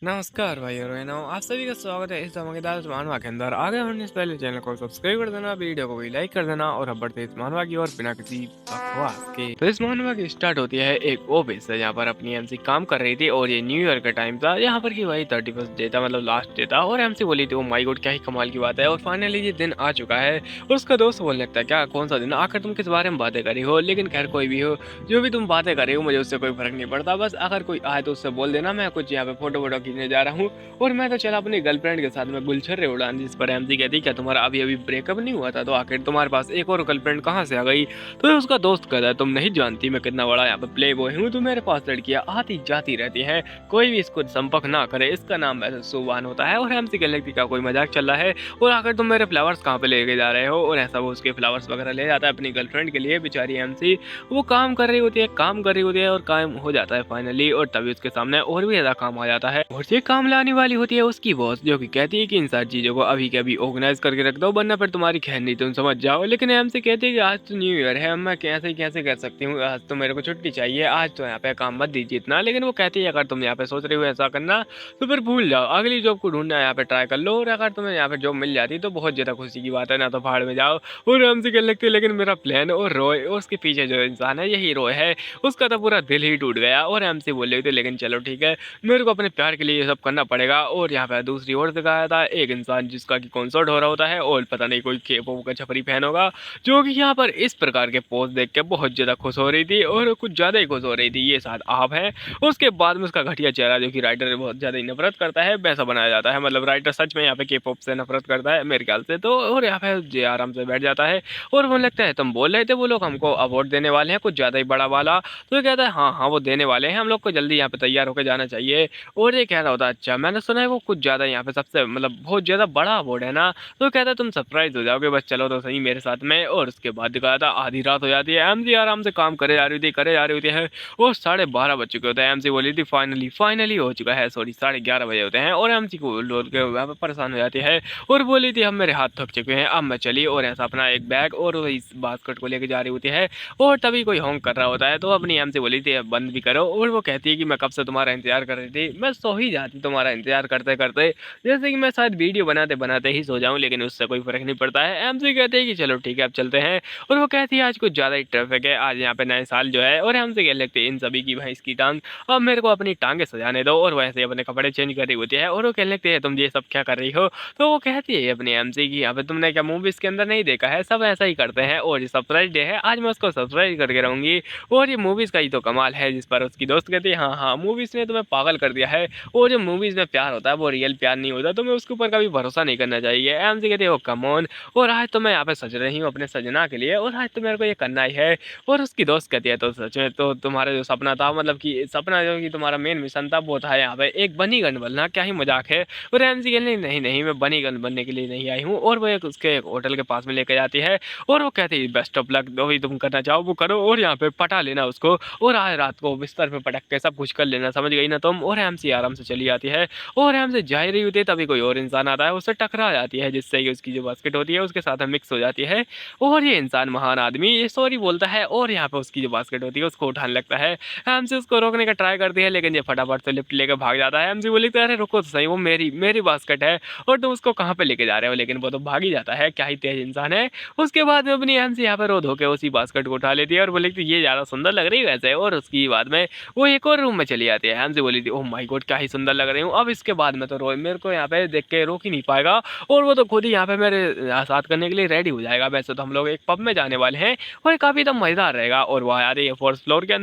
नमस्कार भाई और बहनों, आप सभी का स्वागत है इस धमाकेदार इस मानवा के अंदर। आगे बढ़ने से पहले चैनल को सब्सक्राइब कर देना, वीडियो को भी लाइक कर देना और अब बढ़ते इस मानवा की ओर बिना किसी बकवास के। तो इस मानवा की स्टार्ट होती है एक ऑफिस से जहाँ पर अपनी एमसी काम कर रही थी और ये न्यू ईयर का टाइम था, यहाँ पर कि भाई 31st डे था, मतलब लास्ट डे था। और एमसी बोली थी ओ माय गॉड क्या ही कमाल की बात है, और फाइनली ये दिन आ चुका है। और उसका दोस्त बोलने लगता है क्या कौन सा दिन, आकर तुम किस बारे में बातें करी हो। लेकिन खैर कोई भी हो, जो भी तुम बातें कर रही हो मुझे उससे कोई फर्क नहीं पड़ता, बस अगर कोई आए तो उससे बोल देना मैं कुछ यहाँ पे फोटो वोटो खींचने जा रहा हूँ। और मैं तो चला अपनी गर्लफ्रेंड के साथ में गुलछर्रे उड़ाने, जिस पर एमसी कहती क्या तुम्हारा अभी अभी ब्रेकअप नहीं हुआ था, तो आखिर तुम्हारे पास एक और गर्लफ्रेंड कहाँ से आ गई। तो उसका दोस्त कहता है तुम नहीं जानती मैं कितना बड़ा यहाँ पे प्ले बॉय हूँ, तो मेरे पास लड़कियाँ आती जाती रहती हैं, कोई भी इसको संपर्क ना करे, इसका नाम वैसे सुबान होता है। और एमसी कहने लगती क्या कोई मजाक चल रहा है, और आखिर तुम मेरे फ्लावर्स कहाँ पे लेके जा रहे हो। और ऐसा वो उसके फ्लावर्स वगैरह ले जाता है अपनी गर्लफ्रेंड के लिए। बेचारी एमसी वो काम कर रही होती है, काम कर रही होती है और काम हो जाता है फाइनली, और तभी उसके सामने और भी ज्यादा काम आ जाता है। और ये काम लाने वाली होती है उसकी बॉस, जो कि कहती है कि इन सारी चीजों को अभी के अभी ऑर्गेनाइज करके रख दो वरना फिर तुम्हारी खैर नहीं, तुम समझ जाओ। लेकिन एमसी कहती है कि आज तो न्यू ईयर है, मैं कैसे कैसे कर सकती हूँ, आज तो मेरे को छुट्टी चाहिए, आज तो यहाँ पे काम मत दीजिए इतना। लेकिन वो कहती है अगर तुम यहाँ पे सोच रही हो ऐसा करना तो फिर भूल जाओ, अगली जॉब को ढूंढना यहाँ पे ट्राई कर लो, और अगर तुम्हें यहाँ पे जॉब मिल जाती तो बहुत ज्यादा खुशी की बात है, ना तो पहाड़ में जाओ। और एमसी कहने लगती है लेकिन मेरा प्लान और रॉय और उसके पीछे जो इंसान है यही रॉय है, उसका तो पूरा दिल ही टूट गया। और एमसी बोल रही थी लेकिन चलो ठीक है, मेरे को अपने प्यार के लिए ये सब करना पड़ेगा। और यहाँ पे दूसरी ओर दिखाया था एक इंसान जिसका कि कॉन्सर्ट हो रहा होता है, और पता नहीं कोई के पॉप का छपरी फैन होगा, जो कि यहाँ पर इस प्रकार के पोस्ट देख के बहुत ज्यादा खुश हो रही थी, और कुछ ज्यादा ही खुश हो रही थी, ये शायद आप है। उसके बाद में उसका घटिया चेहरा, जो कि राइटर बहुत ज्यादा ही नफरत करता है, वैसा बनाया जाता है, मतलब राइटर सच में यहाँ पे के पॉप से नफरत करता है मेरे ख्याल से तो। और यहाँ पे जे आराम से बैठ जाता है, और वो लगता है तुम बोल रहे थे वो लोग हमको अवार्ड देने वाले हैं कुछ ज्यादा ही बड़ा वाला, तो ये कहता है हाँ हाँ वो देने वाले हैं, हम लोग को जल्दी यहाँ पे तैयार होकर जाना चाहिए। और ये कह रहा होता है अच्छा मैंने सुना है वो कुछ ज्यादा यहाँ पे सबसे मतलब बहुत ज्यादा बड़ा अवार्ड है ना, तो कहता है तुम सरप्राइज हो जाओगे, बस चलो तो सही मेरे साथ में। और उसके बाद दिखाया था आधी रात हो जाती है, एमजी आराम से काम करे जा रही थी करे जा रही होती है, और 12:30 बज चुके होते हैं। एमसी बोली थी फाइनली फाइनली हो चुका है, सॉरी 11:30 बजे होते हैं, और एमसी को लोग वहाँ पे परेशान हो जाती है, और बोली थी अब मेरे हाथ थक चुके हैं अब मैं चली, और ऐसा अपना एक बैग और वही बास्केट को लेके जा रही होती है। और तभी कोई होंक कर रहा होता है, तो अपनी एमसी बोली थी अब बंद भी करो, और वो कहती है कि मैं कब से तुम्हारा इंतजार कर रही थी, मैं सो ही जाती तुम्हारा इंतजार करते करते, जैसे कि मैं शायद वीडियो बनाते बनाते ही सो जाऊं, लेकिन उससे कोई फर्क नहीं पड़ता है। एमसी कहते हैं कि चलो ठीक है अब चलते हैं, और वो कहती है आज कुछ ज्यादा ही ट्रैफिक है, आज यहाँ पे नए साल जो है। और हमसे कह लगते हैं इन सभी की भैंस की टांग, अब मेरे को अपनी टांगे सजाने दो, और वैसे ही अपने कपड़े चेंज कर रही होती है। और वो कहने लगते हैं तुम ये सब क्या कर रही हो, तो वो कहती है अपनी एमसी की यहाँ पे तुमने क्या मूवीज के अंदर नहीं देखा है, सब ऐसा ही करते हैं, और ये सरप्राइज डे है आज मैं उसको सरप्राइज करके रहूंगी। और ये मूवीज का ही तो कमाल है, जिस पर उसकी दोस्त कहती है हाँ हाँ मूवीज ने तुम्हें पागल कर दिया है, और जो मूवीज में प्यार होता है वो रियल प्यार नहीं होता, तुम्हें उसके ऊपर कभी भरोसा नहीं करना चाहिए। एमसी कहती है ओ कम ऑन, और आज तो मैं यहाँ पे सज रही हूँ अपने सजना के लिए, और आज तो मेरे को ये करना ही है। और उसकी दोस्त कहती है तो सच में तो तुम्हारा जो सपना था, मतलब कि सपना जो कि तुम्हारा मेन मिशन था वो था यहाँ पे एक बनी गन बनना, क्या ही मजाक है। और एमसी कहती नहीं नहीं मैं बनी गन बनने के लिए नहीं आई हूँ, और वो एक उसके होटल के पास में लेके जाती है, और वो कहती है बेस्ट ऑफ लक, जो भी तुम करना चाहो वो करो, और यहाँ पे पटा लेना उसको, और आज रात को बिस्तर पे पटक के सब कुछ कर लेना, समझ गई ना तुम। और एमसी आराम से चली जाती है, और एमसी जा ही रही होती है तभी कोई और इंसान आता है, उससे टकरा जाती है, जिससे कि उसकी जो बास्केट होती है उसके साथ मिक्स हो जाती है। और ये इंसान महान आदमी ये सॉरी बोलता है, और यहाँ पे उसकी जो बास्केट होती है उसको उठाने लगता है। एमसी उसको रोकने का ट्राई करती है, लेकिन ये फटाफट से लिफ्ट लेकर भाग जाता है। एमसी बोली अरे रुको तो सही, वो मेरी मेरी बास्केट है और तुम उसको कहाँ पे लेके जा रहे हो, लेकिन वो तो भाग ही जाता है, क्या ही तेज इंसान है। उसके बाद में अपनी एमसी यहाँ पे रो धो के उसी बास्केट को उठा लेती है, और बोली कि ये ज्यादा सुंदर लग रही है वैसे। और उसकी बाद में वो एक और रूम में चली जाती है। एमसी बोली थी ओह माय गॉड क्या ही सुंदर लग रही हूँ, अब इसके बाद में तो रोय मेरे को यहाँ पे देख के रोक ही नहीं पाएगा, और वो तो खुद ही यहाँ पे मेरे साथ करने के लिए रेडी हो जाएगा। वैसे तो हम लोग एक पब में जाने वाले हैं, और काफी तो मजेदार रहेगा। और वह आ रही है फोर्थ फ्लोर के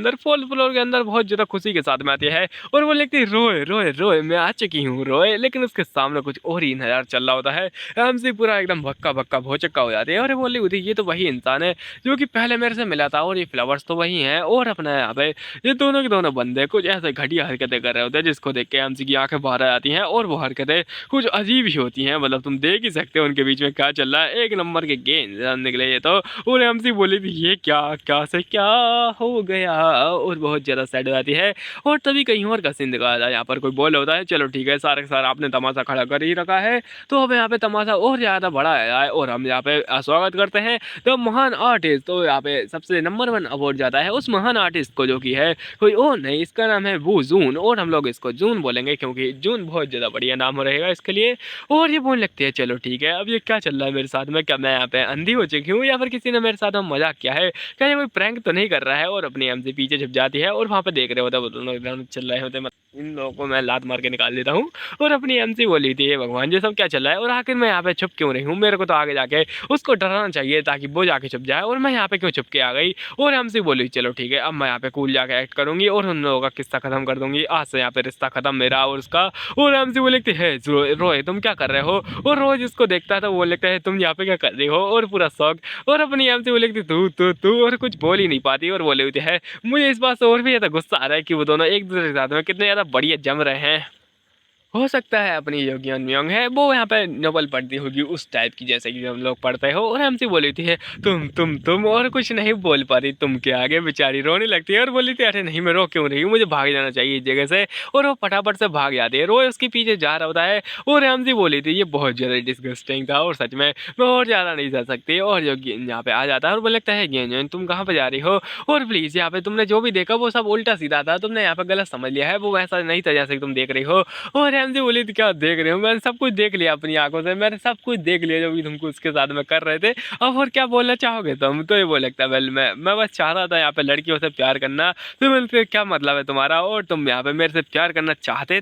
अंदर बहुत ज्यादा खुशी के साथ में आती है, और वो लिखती है रोय रोय रोय मैं आ चुकी हूँ रोय, लेकिन उसके सामने कुछ और ही नजारा चल रहा होता है। एमसी पूरा एकदम भक्का भक्का भौचक्का हो जाती है, और बोली होती ये तो वही इंसान है जो कि पहले मेरे से मिला था, और ये फ्लावर्स तो वही हैं, और अपना यहाँ पे ये दोनों के दोनों बंदे कुछ ऐसे घटिया हरकतें कर रहे होते हैं, जिसको देख के एमसी की आंखें बाहर आ जाती हैं, और वो हरकतें कुछ अजीब ही होती हैं, मतलब तुम देख ही सकते हो उनके बीच में क्या चल रहा है, एक नंबर के गेम निकले ये तो। और एमसी बोली थी ये क्या क्या से क्या हो गया, और बहुत ज्यादा सैड हो जाती है। और तभी कहीं और का सीन दिखाया था, यहाँ पर कोई बोल होता है चलो ठीक है सारे सारा आपने तमाशा खड़ा कर ही रखा है, तो अब यहाँ पे तमाशा और ज्यादा बड़ा है, और हम यहाँ पे स्वागत करते हैं तो महान आर्टिस्ट, तो यहाँ पे सबसे नंबर 1 अवार्ड जाता है उस महान आर्टिस्ट को, जो कि है कोई और नहीं, इसका नाम है वो जून, और हम लोग इसको जून बोलेंगे क्योंकि जून बहुत ज़्यादा बढ़िया नाम रहेगा इसके लिए। और ये बोलने लगती है चलो ठीक है, अब ये क्या चल रहा है मेरे साथ में, क्या मैं यहाँ पे अंधी हो चुकी हूँ या फिर किसी ने मेरे साथ में मजाक किया है, क्या ये कोई प्रैंक तो नहीं कर रहा है। और अपनी हमसे पीछे छुप जाती है और वहाँ पे देख रहे होते हैं वो दोनों एकदम चल रहे होते हैं, इन लोगों को मैं लात मार के निकाल देता हूँ। और अपनी एमसी बोली थी, ये भगवान ये सब क्या चल रहा है और आखिर मैं यहाँ पे छुप क्यों रही हूँ, मेरे को तो आगे जाके उसको डराना चाहिए ताकि वो जाके छुप जाए, और मैं यहाँ पे क्यों छुप के आ गई। और एमसी बोली चलो ठीक है, अब मैं यहाँ पे कूल जाके एक्ट करूंगी और उन लोगों का किस्सा खत्म कर दूंगी, आज से यहाँ पे रिश्ता खत्म मेरा और उसका। और एमसी बोले है रोए तुम क्या कर रहे हो, और रोज इसको देखता है तो वो लगता है तुम यहाँ पे क्या कर रही हो, और पूरा शौक। और अपनी एमसी बोले तू और कुछ बोल ही नहीं पाती और बोले होती है। मुझे इस बात से और भी ज्यादा गुस्सा आ रहा है कि वो दोनों एक दूसरे के साथ में कितने ज्यादा बढ़िया जम रहे हैं। हो सकता है अपनी जो ज्ञान म्योंग है वो यहाँ पे नोबल पढ़ती होगी उस टाइप की जैसे कि हम लोग पढ़ते हो। और हमसे बोली थी है तुम और कुछ नहीं बोल पा रही, तुम के आगे बेचारी रोने लगती है और बोली थी अरे नहीं मैं रो क्यों रही हूँ, मुझे भाग जाना चाहिए इस जगह से। और वो फटाफट से भाग जाती है, रोए उसके पीछे जा रहा होता है। और हमसे बोली थी ये बहुत ज़्यादा डिस्गस्टिंग था और सच में मैं और ज़्यादा नहीं जा सकती। और जो यहाँ पे आ जाता है और बोले लगता है ज्ञान तुम कहाँ पर जा रही हो, और प्लीज़ यहाँ पे तुमने जो भी देखा वो सब उल्टा सीधा था, तुमने यहाँ पे गलत समझ लिया है, वो वैसा नहीं था जैसे तुम देख रही हो। और हमसे बोली थी क्या देख रहे हो, मैंने सब कुछ देख लिया अपनी आंखों से, मैंने सब कुछ देख लिया जो भी तुमको उसके साथ में कर रहे थे। अब और क्या बोलना चाहोगे तुम, तो ये बोल लगता है वेल मैं बस चाह रहा था यहाँ पे लड़कियों से प्यार करना, तो बोलते क्या मतलब है तुम्हारा, और तुम यहाँ पे मेरे से प्यार करना चाहते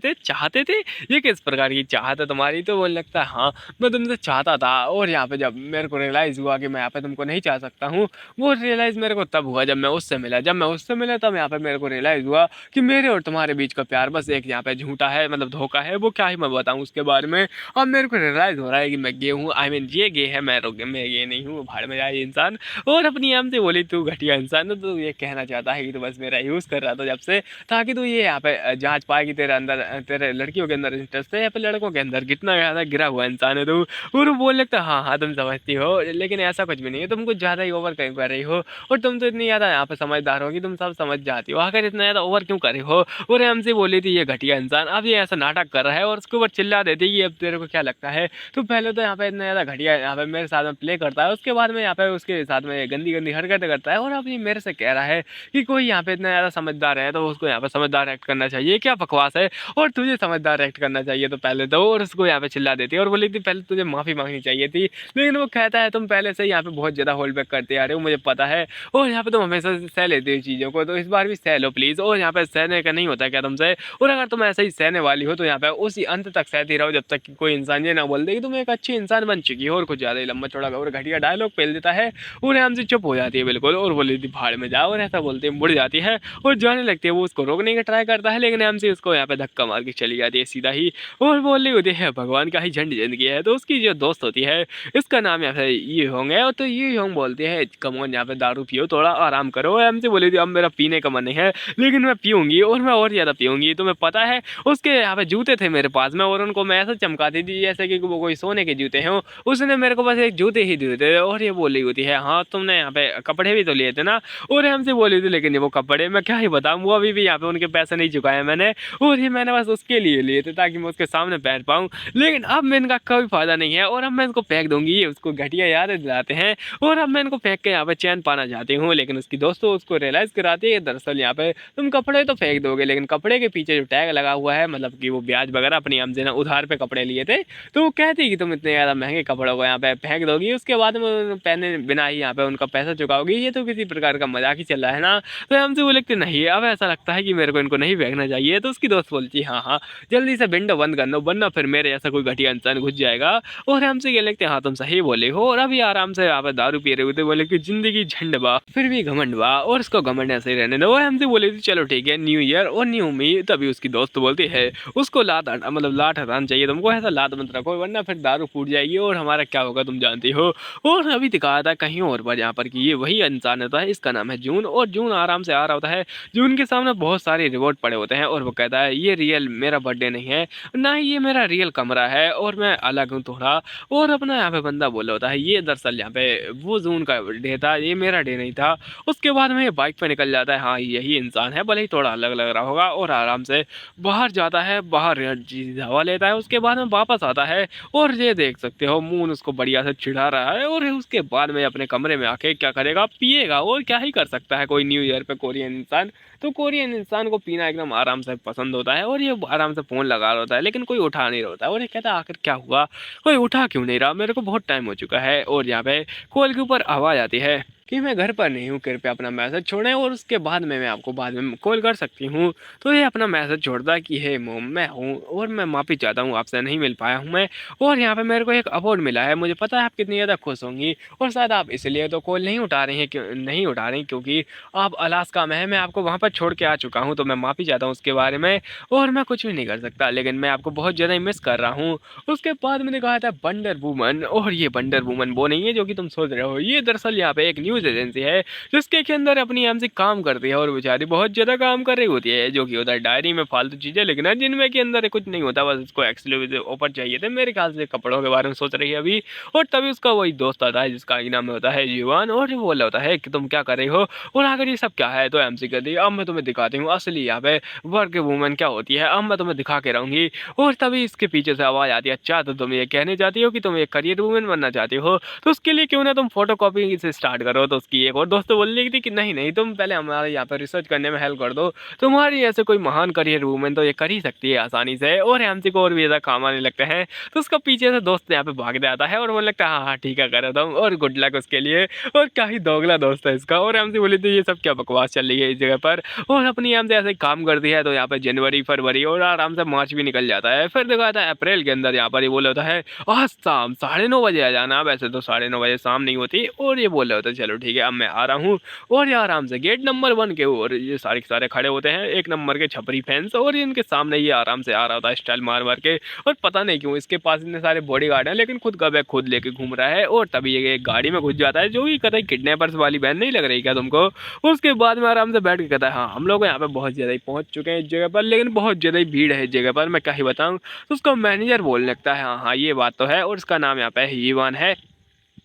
थे, ये किस प्रकार की चाहत है तुम्हारी। तो बोलने लगता है हाँ मैं तुमसे चाहता था, और यहाँ पे जब मेरे को रियलाइज़ हुआ कि मैं यहाँ पे तुमको नहीं चाह सकता हूँ, वो रियलाइज़ मेरे को तब हुआ जब मैं उससे मिला, तब यहाँ पे मेरे को रियलाइज़ हुआ कि मेरे और तुम्हारे बीच का प्यार बस एक यहाँ पे झूठा है, मतलब धोखा है, वो क्या ही मैं बताऊँ उसके बारे में। अब मेरे को रियलाइज़ हो रहा है कि मैं गे हूँ, आई मीन ये गे है, मैं गे नहीं हूँ, भाड़ में जाए इंसान। और अपनी आम से बोली तू घटिया इंसान, तो ये कहना चाहता है कि तू बस मेरा यूज़ कर रहा था जब से, ताकि तू ये यहाँ पे जांच पाए कि तेरे अंदर तेरे लड़कियों के अंदर इंटरेस्ट है या फिर लड़कों के अंदर, कितना ज़्यादा गिरा हुआ इंसान है तू। और वो बोलने लगता हाँ हाँ तुम समझती हो, लेकिन ऐसा कुछ भी नहीं है, तुम कुछ ज़्यादा ही ओवर कर रही हो, और तुम तो इतनी ज़्यादा यहाँ पे समझदार हो कि तुम सब समझ जाती हो, आखिर इतना ज़्यादा ओवर क्यों कर रही हो। और हमसे बोली थी ये घटिया इंसान अब ये ऐसा नाटक कर रहा है, और उसके ऊपर चिल्ला देती कि अब तेरे को क्या लगता है, तो पहले तो यहाँ पे इतना ज़्यादा घटिया यहाँ पे मेरे साथ में प्ले करता है, उसके बाद में यहाँ पे उसके साथ में गंदी गंदी हरकतें करता है, और अब ये मेरे से कह रहा है कि कोई यहाँ पे इतना ज़्यादा समझदार है तो उसको यहाँ पे समझदार एक्ट करना चाहिए, क्या बकवास है, और तुझे समझदार एक्ट करना चाहिए तो पहले दो। और उसको यहाँ पे चिल्ला देती है और बोली थी पहले तुझे माफ़ी मांगनी चाहिए थी, लेकिन वो कहता है तुम पहले से यहाँ पे बहुत ज़्यादा होल्ड बैक करते आ रहे हो, मुझे पता है, और यहाँ पे तुम हमेशा सह लेते हो चीज़ों को, तो इस बार भी सह लो प्लीज़। और यहाँ पे सहने का नहीं होता क्या तुमसे, और अगर तुम ऐसे ही सहने वाली हो तो यहाँ पे उसी अंत तक सहती रहो जब तक कि कोई इंसान ये ना बोल दे कि तुम एक अच्छी इंसान बन चुकी हो। और कुछ ज़्यादा ही लंबा चौड़ा और घटिया डायलॉग पेल देता है, और हमसे चुप हो जाती है बिल्कुल, और बोली थी भाड़ में जाओ, और ऐसा बोलते मुड़ जाती है और जाने लगती है। वो उसको रोकने का ट्राई करता है, लेकिन हमसे उसको यहाँ पे धक्का मार के चली जाती है सीधा ही, और बोल रही होती है भगवान का ही झंड जिंदगी है। तो उसकी जो दोस्त होती है इसका नाम यहाँ पे ये होंगे, और तो ये होंग बोलते हैं कमोन यहाँ पे दारू पियो, थोड़ा आराम करो। हमसे बोली थी अब मेरा पीने का मन नहीं है, लेकिन मैं पीऊंगी और मैं और ज़्यादा पीऊंगी, तुम्हें पता है। उसके यहाँ पे जूते थे मेरे पास में, और उनको मैं ऐसा चमकाती थी जैसे कि वो कोई सोने के जूते हों, उसने मेरे को बस एक जूते ही दिए थे। और ये बोली होती है हाँ तुमने यहाँ पे कपड़े भी तो लिए थे ना, और हमसे बोली थी लेकिन ये वो कपड़े मैं क्या ही बताऊँ, वो अभी भी यहाँ पे उनके पैसे नहीं चुकाए मैंने, और ये मैंने बस उसके लिए थे ताकि मैं उसके सामने पहन पाऊँ, लेकिन अब मैं इनका कोई फायदा नहीं है, और अब मैं इनको फेंक दूंगी। ये उसको घटिया यादें दिलाते हैं, और अब मैं इनको फेंक के यहाँ पे चैन पाना चाहती हूँ, लेकिन उसकी दोस्तों उसको रियलाइज़ कराती है दरअसल यहाँ पे तुम कपड़े तो फेंक दोगे, लेकिन कपड़े के पीछे जो टैग लगा हुआ है, मतलब कि वो ब्याज वगैरह अपनी हमसे ना उधार पे कपड़े लिए थे, तो वो कहती है कि तुम इतने ज़्यादा महंगे कपड़ों को यहाँ पे फेंक दोगी, उसके बाद में पहने बिना ही यहाँ पे उनका पैसा चुकाओगी, ये तो किसी प्रकार का मजाक ही चल रहा है ना। तो हमसे वो लिखते नहीं अब ऐसा लगता है कि मेरे को इनको नहीं फेंकना चाहिए। तो उसकी दोस्त बोलती हाँ हाँ जल्दी से विंडो बंद कर लो, वरना फिर मेरे जैसा कोई घटिया इंसान घुस जाएगा। और हमसे ये लिखते हाँ तुम सही बोले हो, और अभी आराम से यहाँ पे दारू पी रहे होते, बोले कि जिंदगी झंड बा फिर भी घमंड बा, और इसको घमंड ऐसे ही रहने दो। हमसे बोले थी चलो ठीक है न्यू ईयर और न्यू मी। तभी उसकी दोस्त बोलती है उसको लात हटाना चाहिए तुमको, ऐसा लात मत रखो वरना फिर दारू फूट जाएगी और हमारा क्या होगा तुम जानती हो। और अभी दिखाया था कहीं और पर यहाँ पर कि ये वही इंसान होता है, इसका नाम है जून, और जून आराम से आ रहा होता है, जून के सामने बहुत सारे रिवॉर्ड पड़े होते हैं, और वो कहता है ये रियल मेरा बर्थडे नहीं है, ना ही ये मेरा रियल कमरा है, और मैं अलग हूँ थोड़ा। और अपना यहाँ पे बंदा बोला होता है ये दरअसल यहाँ पे वो जून का डे था, ये मेरा डे नहीं था। उसके बाद में ये बाइक पे निकल जाता है, हाँ यही इंसान है, भले ही थोड़ा अलग लग रहा होगा, और आराम से बाहर जाता है, बाहर जी हवा लेता है, उसके बाद में वापस आता है और ये देख सकते हो मून उसको बढ़िया से चिढ़ा रहा है और उसके बाद में अपने कमरे में आके क्या करेगा, पिएगा। और क्या ही कर सकता है कोई न्यू ईयर पे कोरियन इंसान। तो कोरियन इंसान को पीना एकदम आराम से पसंद होता है और ये आराम से फ़ोन लगा रहा होता है, लेकिन कोई उठा नहीं रहा होता है और ये कहता है आखिर क्या हुआ, कोई उठा क्यों नहीं रहा, मेरे को बहुत टाइम हो चुका है। और यहाँ पे कॉल के ऊपर आवाज़ आती है कि मैं घर पर नहीं हूँ, कृपया अपना मैसेज छोड़ें और उसके बाद में मैं आपको बाद में कॉल कर सकती हूँ। तो ये अपना मैसेज छोड़ता है कि हे मोम, मैं हूँ और मैं माफ़ी चाहता हूँ, आपसे नहीं मिल पाया हूँ मैं। और यहाँ पे मेरे को एक अवार्ड मिला है, मुझे पता है आप कितनी ज़्यादा खुश होंगी और शायद आप इसलिए तो कॉल नहीं उठा रही हैं, क्यों नहीं उठा रही, क्योंकि आप अलास्का में हैं, मैं आपको वहाँ पर छोड़ के आ चुका हूँ। तो मैं माफ़ी चाहता हूँ उसके बारे में और मैं कुछ भी नहीं कर सकता, लेकिन मैं आपको बहुत ज़्यादा ही मिस कर रहा हूँ। उसके बाद मैंने कहा था वंडर वूमन, और ये वंडर वूमन वो नहीं है जो कि तुम सोच रहे हो, ये दरअसल यहाँ पे एक न्यूज़ एजेंसी है जिसके के अंदर अपनी एमसी काम करती है और बेचारी बहुत ज़्यादा काम कर रही होती है, जो कि होता है डायरी में फालतू चीज़ें लिखना जिनमें के अंदर कुछ नहीं होता, बस इसको एक्सक्लूसिव ऑफर चाहिए थे। मेरे ख्याल से कपड़ों के बारे में सोच रही है अभी। और तभी उसका वही दोस्त आता है जिसका नाम होता है युवान, और वो बोला होता है कि तुम क्या कर रही हो और आखिर ये सब क्या है। तो एमसी कहती है अब मैं तुम्हें दिखाती हूँ असली यहाँ पे वर्क वूमन क्या होती है, अब मैं तुम्हें दिखा के रहूँगी। और तभी इसके पीछे से आवाज़ आती है, अच्छा तो तुम ये कहने चाहती हो कि तुम एक करियर वूमन बनना चाहती हो, तो उसके लिए क्यों ना तुम फोटो कॉपी से स्टार्ट करो। तो उसकी एक और दोस्त बोल रही थी कि नहीं नहीं, तुम पहले हमारे यहाँ पर रिसर्च करने में हेल्प कर दो, तुम्हारी ऐसे कोई महान करियर वूमन तो ये कर ही सकती है आसानी से। और एमसी को और भी ज़्यादा काम आने लगते हैं। तो उसका पीछे से दोस्त यहाँ पे भाग जाता है और बोलने लगता है हाँ हाँ ठीक है करो तुम, और गुड लक उसके लिए। और क्या ही दोगला दोस्त है इसका। और एमसी बोली थी ये सब क्या बकवास चल रही है इस जगह पर, और अपनी एमसी ऐसे काम करती है। तो यहाँ पे जनवरी फरवरी और आराम से मार्च भी निकल जाता है। फिर देखा जाता है अप्रैल के अंदर यहाँ पर ये बोला होता है आज शाम 9:30 बजे आ जाना। वैसे तो 9:30 बजे शाम नहीं होती, और ये बोल रहे होते चलो ठीक है अब मैं आ रहा हूँ। और ये आराम से गेट नंबर 1 के और ये सारे के सारे खड़े होते हैं, 1 नंबर के छपरी फैंस, और इनके सामने ये आराम से आ रहा होता है स्टाइल मार मार के। और पता नहीं क्यों इसके पास इतने सारे बॉडीगार्ड हैं, लेकिन खुद का बैग खुद लेके घूम रहा है। और तभी ये एक गाड़ी में घुस जाता है, जो कि कतई किडनैपर्स वाली बहन नहीं लग रही क्या तुमको। उसके बाद में आराम से बैठ के कहता है हाँ हम लोग यहाँ पे बहुत ज़्यादा ही पहुँच चुके हैं इस जगह पर, लेकिन बहुत ज़्यादा ही भीड़ है इस जगह पर, मैं क्या ही बताऊँ। तो उसका मैनेजर बोलने लगता है हाँ हाँ ये बात तो है, और उसका नाम यहाँ पे हीवान है।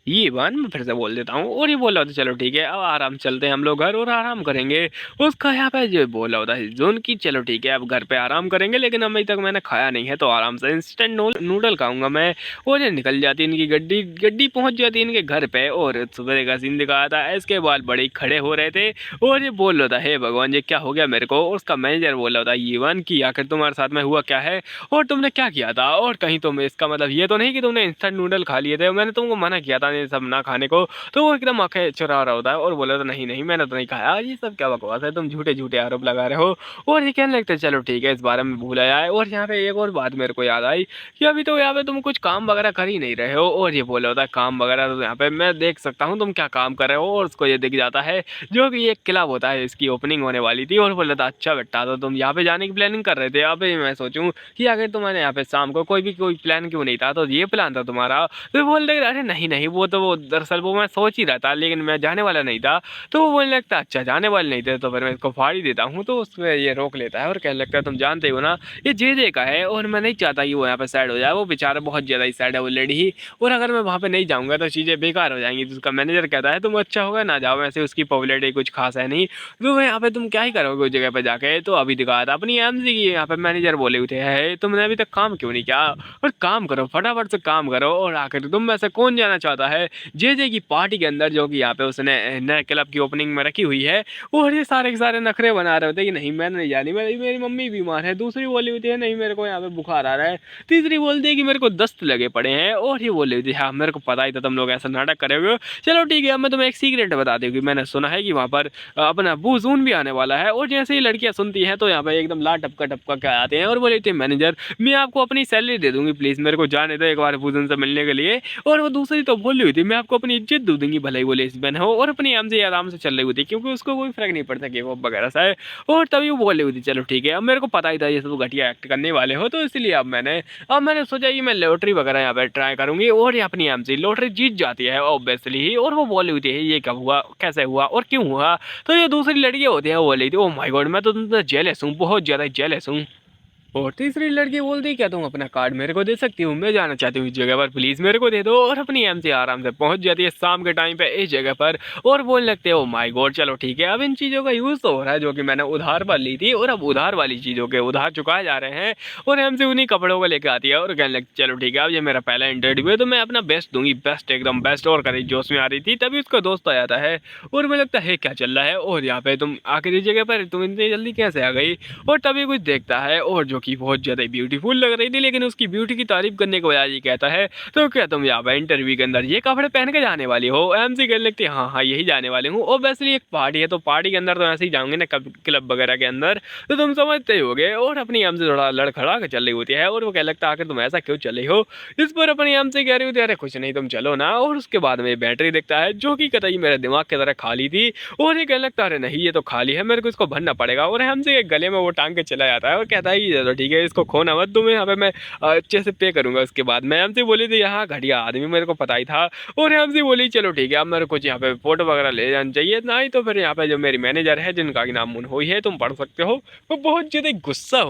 ये वन मैं फिर से बोल देता हूँ। और ये बोला होता है चलो ठीक है अब आराम चलते हैं हम लोग घर और आराम करेंगे। उसका यहाँ पे जो बोला होता है जोन की चलो ठीक है अब घर पे आराम करेंगे, लेकिन अभी तक मैंने खाया नहीं है तो आराम से इंस्टेंट नूडल खाऊंगा मैं। और ये निकल जाती है इनकी गड्डी, गड्डी पहुंच जाती है इनके घर पे। और सुबह का सीन दिखाया था, इसके बाल बड़े खड़े हो रहे थे। और ये बोल रहा था हे भगवान ये क्या हो गया मेरे को। और उसका मैनेजर बोल रहा था ये वन की आखिर तुम्हारे साथ में हुआ क्या है और तुमने क्या किया था, और कहीं तुम इसका मतलब ये तो नहीं कि तुमने इंस्टेंट नूडल खा लिए थे, मैंने तुमको मना किया था ये सब ना खाने को। तो वो एकदम आंखें चुरा रहा होता है और बोला था नहीं नहीं मैंने तो नहीं खाया, ये सब क्या बकवास है, तुम झूठे झूठे आरोप लगा रहे हो। और ये कहने लगता है चलो ठीक है इस बारे में भूला जाए। और यहाँ पे एक और बात मेरे को याद आई कि अभी तो यहाँ पे तुम कुछ काम वगैरह कर ही नहीं रहे हो। और ये बोला होता है काम वगैरह तो यहाँ पे मैं देख सकता हूँ तुम क्या काम कर रहे हो। और उसको ये दिख जाता है जो कि एक क्लब होता है इसकी ओपनिंग होने वाली थी। और बोला था अच्छा बेटा तो तुम यहाँ पे जाने की प्लानिंग कर रहे थे। अब मैं सोचूं कि अगर तुम्हारे यहाँ पे शाम को कोई प्लान क्यों नहीं था, तो ये प्लान था तुम्हारा। तो बोल रहे अरे नहीं नहीं वो तो वो दरअसल वो मैं सोच ही रहा था, लेकिन मैं जाने वाला नहीं था। तो वो बोलने लगता अच्छा जाने वाले नहीं थे तो फिर मैं इसको फाड़ ही देता हूँ। तो उसमें ये रोक लेता है और कहने लगता है तुम जानते हो ना ये जे का है, और मैं नहीं चाहता कि वो यहाँ पे सैड हो जाए, वो बेचारा बहुत ज़्यादा ही सैड है ऑलरेडी ही। और अगर मैं वहाँ पे नहीं जाऊँगा तो चीज़ें बेकार हो जाएंगी। तो उसका मैनेजर कहता है तुम अच्छा होगा ना जाओ, वैसे उसकी पॉपुलैरिटी कुछ खास है नहीं, तो यहाँ पे तुम क्या ही करोगे उस जगह पे जाके। तो अभी दिखा था अपनी एमसी की यहाँ पे मैनेजर बोले हुए थे है तुमने अभी तक काम क्यों नहीं किया, और काम करो फटाफट से काम करो। और आखिर तुम में से कौन जाना चाहता है जे की पार्टी के अंदर, जो कि यहाँ पे उसने नए क्लब की ओपनिंग में रखी हुई है। और ये सारे के सारे नखरे बना रहे होते कि नहीं मैंने नहीं जानी, मेरी मम्मी बीमार है। दूसरी बोली हुई थी नहीं मेरे को यहाँ पे बुखार आ रहा है। तीसरी बोलती है कि मेरे को दस्त लगे पड़े हैं। और ये बोली हुई थी हाँ मेरे को पता ही था तुम लोग ऐसा नाटक करोगे। चलो ठीक है अब मैं तुम्हें एक सीक्रेट बता दूँ कि मैंने सुना है कि वहाँ पर अपना बूजून भी आने वाला है। और जैसे ही लड़कियाँ सुनती हैं तो यहाँ पे एकदम ला टपका टपका के आते हैं और बोले थे मैनेजर मैं आपको अपनी सैलरी दे दूंगी, प्लीज़ मेरे को जाने दो एक बार बूजून से मिलने के लिए। और वो दूसरी तो बोली हुई थी मैं आपको अपनी इज्जत दे दूंगी भले ही वो लेस्बियन हो, और अपनी एम से आराम से चल रही हुई थी क्योंकि उसको कोई फर्क नहीं पड़ता कि वो वगैरह सा है। और तभी वो बोली हुई थी चलो ठीक है अब मेरे को पता ही था ये सब घटिया एक्ट करने वाले हो, तो इसलिए अब मैंने सोचा कि मैं लॉटरी वगैरह यहाँ पे ट्राई करूंगी। और ये अपनी एम से लॉटरी जीत जाती है ऑब्वियसली ही। और वो बोली हुई थी ये कब हुआ कैसे हुआ और क्यों हुआ। तो ये दूसरी लड़कियाँ होती है वो बोली थी ओ माय गॉड मैं तो तुमसे जेलस हूँ, बहुत ज़्यादा जेलस हूँ। और तीसरी लड़की बोलती क्या तुम अपना कार्ड मेरे को दे सकती हो, मैं जाना चाहती हूँ इस जगह पर, प्लीज मेरे को दे दो। और अपनी एमसी आराम से पहुंच जाती है शाम के टाइम पे इस जगह पर और बोलने लगते हो माय गॉड चलो ठीक है अब इन चीजों का यूज तो हो रहा है जो कि मैंने उधार पर ली थी और अब उधार वाली चीजों के उधार चुकाए जा रहे हैं। और एमसी उन्हीं कपड़ों को लेकर आती है और कहने लगती चलो ठीक है अब ये मेरा पहला इंटरव्यू है तो मैं अपना बेस्ट दूंगी, बेस्ट एकदम बेस्ट। और करीब जोश में आ रही थी तभी उसका दोस्त आ जाता है और मुझे लगता है क्या चल रहा है और यहाँ पे तुम आखिरी जगह पर तुम इतनी जल्दी कैसे आ गई। और तभी कुछ देखता है और जो कि बहुत ज्यादा ब्यूटीफुल लग रही थी लेकिन उसकी ब्यूटी की तारीफ करने के बजाय ये कहता है तो क्या तुम यहाँ पे इंटरव्यू के अंदर ये कपड़े पहन के जाने वाली हो। एमसी कहने लगती है हाँ हाँ यही जाने वाले हूँ। ऑब्वियसली एक पार्टी है तो पार्टी के अंदर तो ऐसे ही जाऊंगे ना क्लब वगैरह के अंदर, तो तुम समझते ही होगे। और अपनी एमसी थोड़ा लड़खड़ा के चल रही होती है और वो कह लगता है आखिर तुम ऐसा क्यों चले हो। इस पर अपनी एमसी कह रही होती है अरे कुछ नहीं तुम चलो ना। और उसके बाद में बैटरी देखता है जो कि कतई मेरे दिमाग की तरह खाली थी और ये कहने लगता है अरे नहीं ये तो खाली है मेरे को इसको भरना पड़ेगा। और एमसी के गले में वो टांग के चला जाता है और कहता है ये चलो ठीक है इसको खोना मत तुम्हें यहाँ पे मैं अच्छे से पे करूंगा। उसके बाद मैं एमसी बोली थी यहाँ घटिया आदमी मेरे को पता ही था। और एमसी बोली चलो ठीक है अब मेरे कुछ यहाँ पे फोटो वगैरह ले जाना चाहिए ना ही तो फिर यहाँ पे जो मेरी मैनेजर है जिनका नाम मुनहोई है तुम पढ़ सकते हो वो बहुत ज्यादा गुस्सा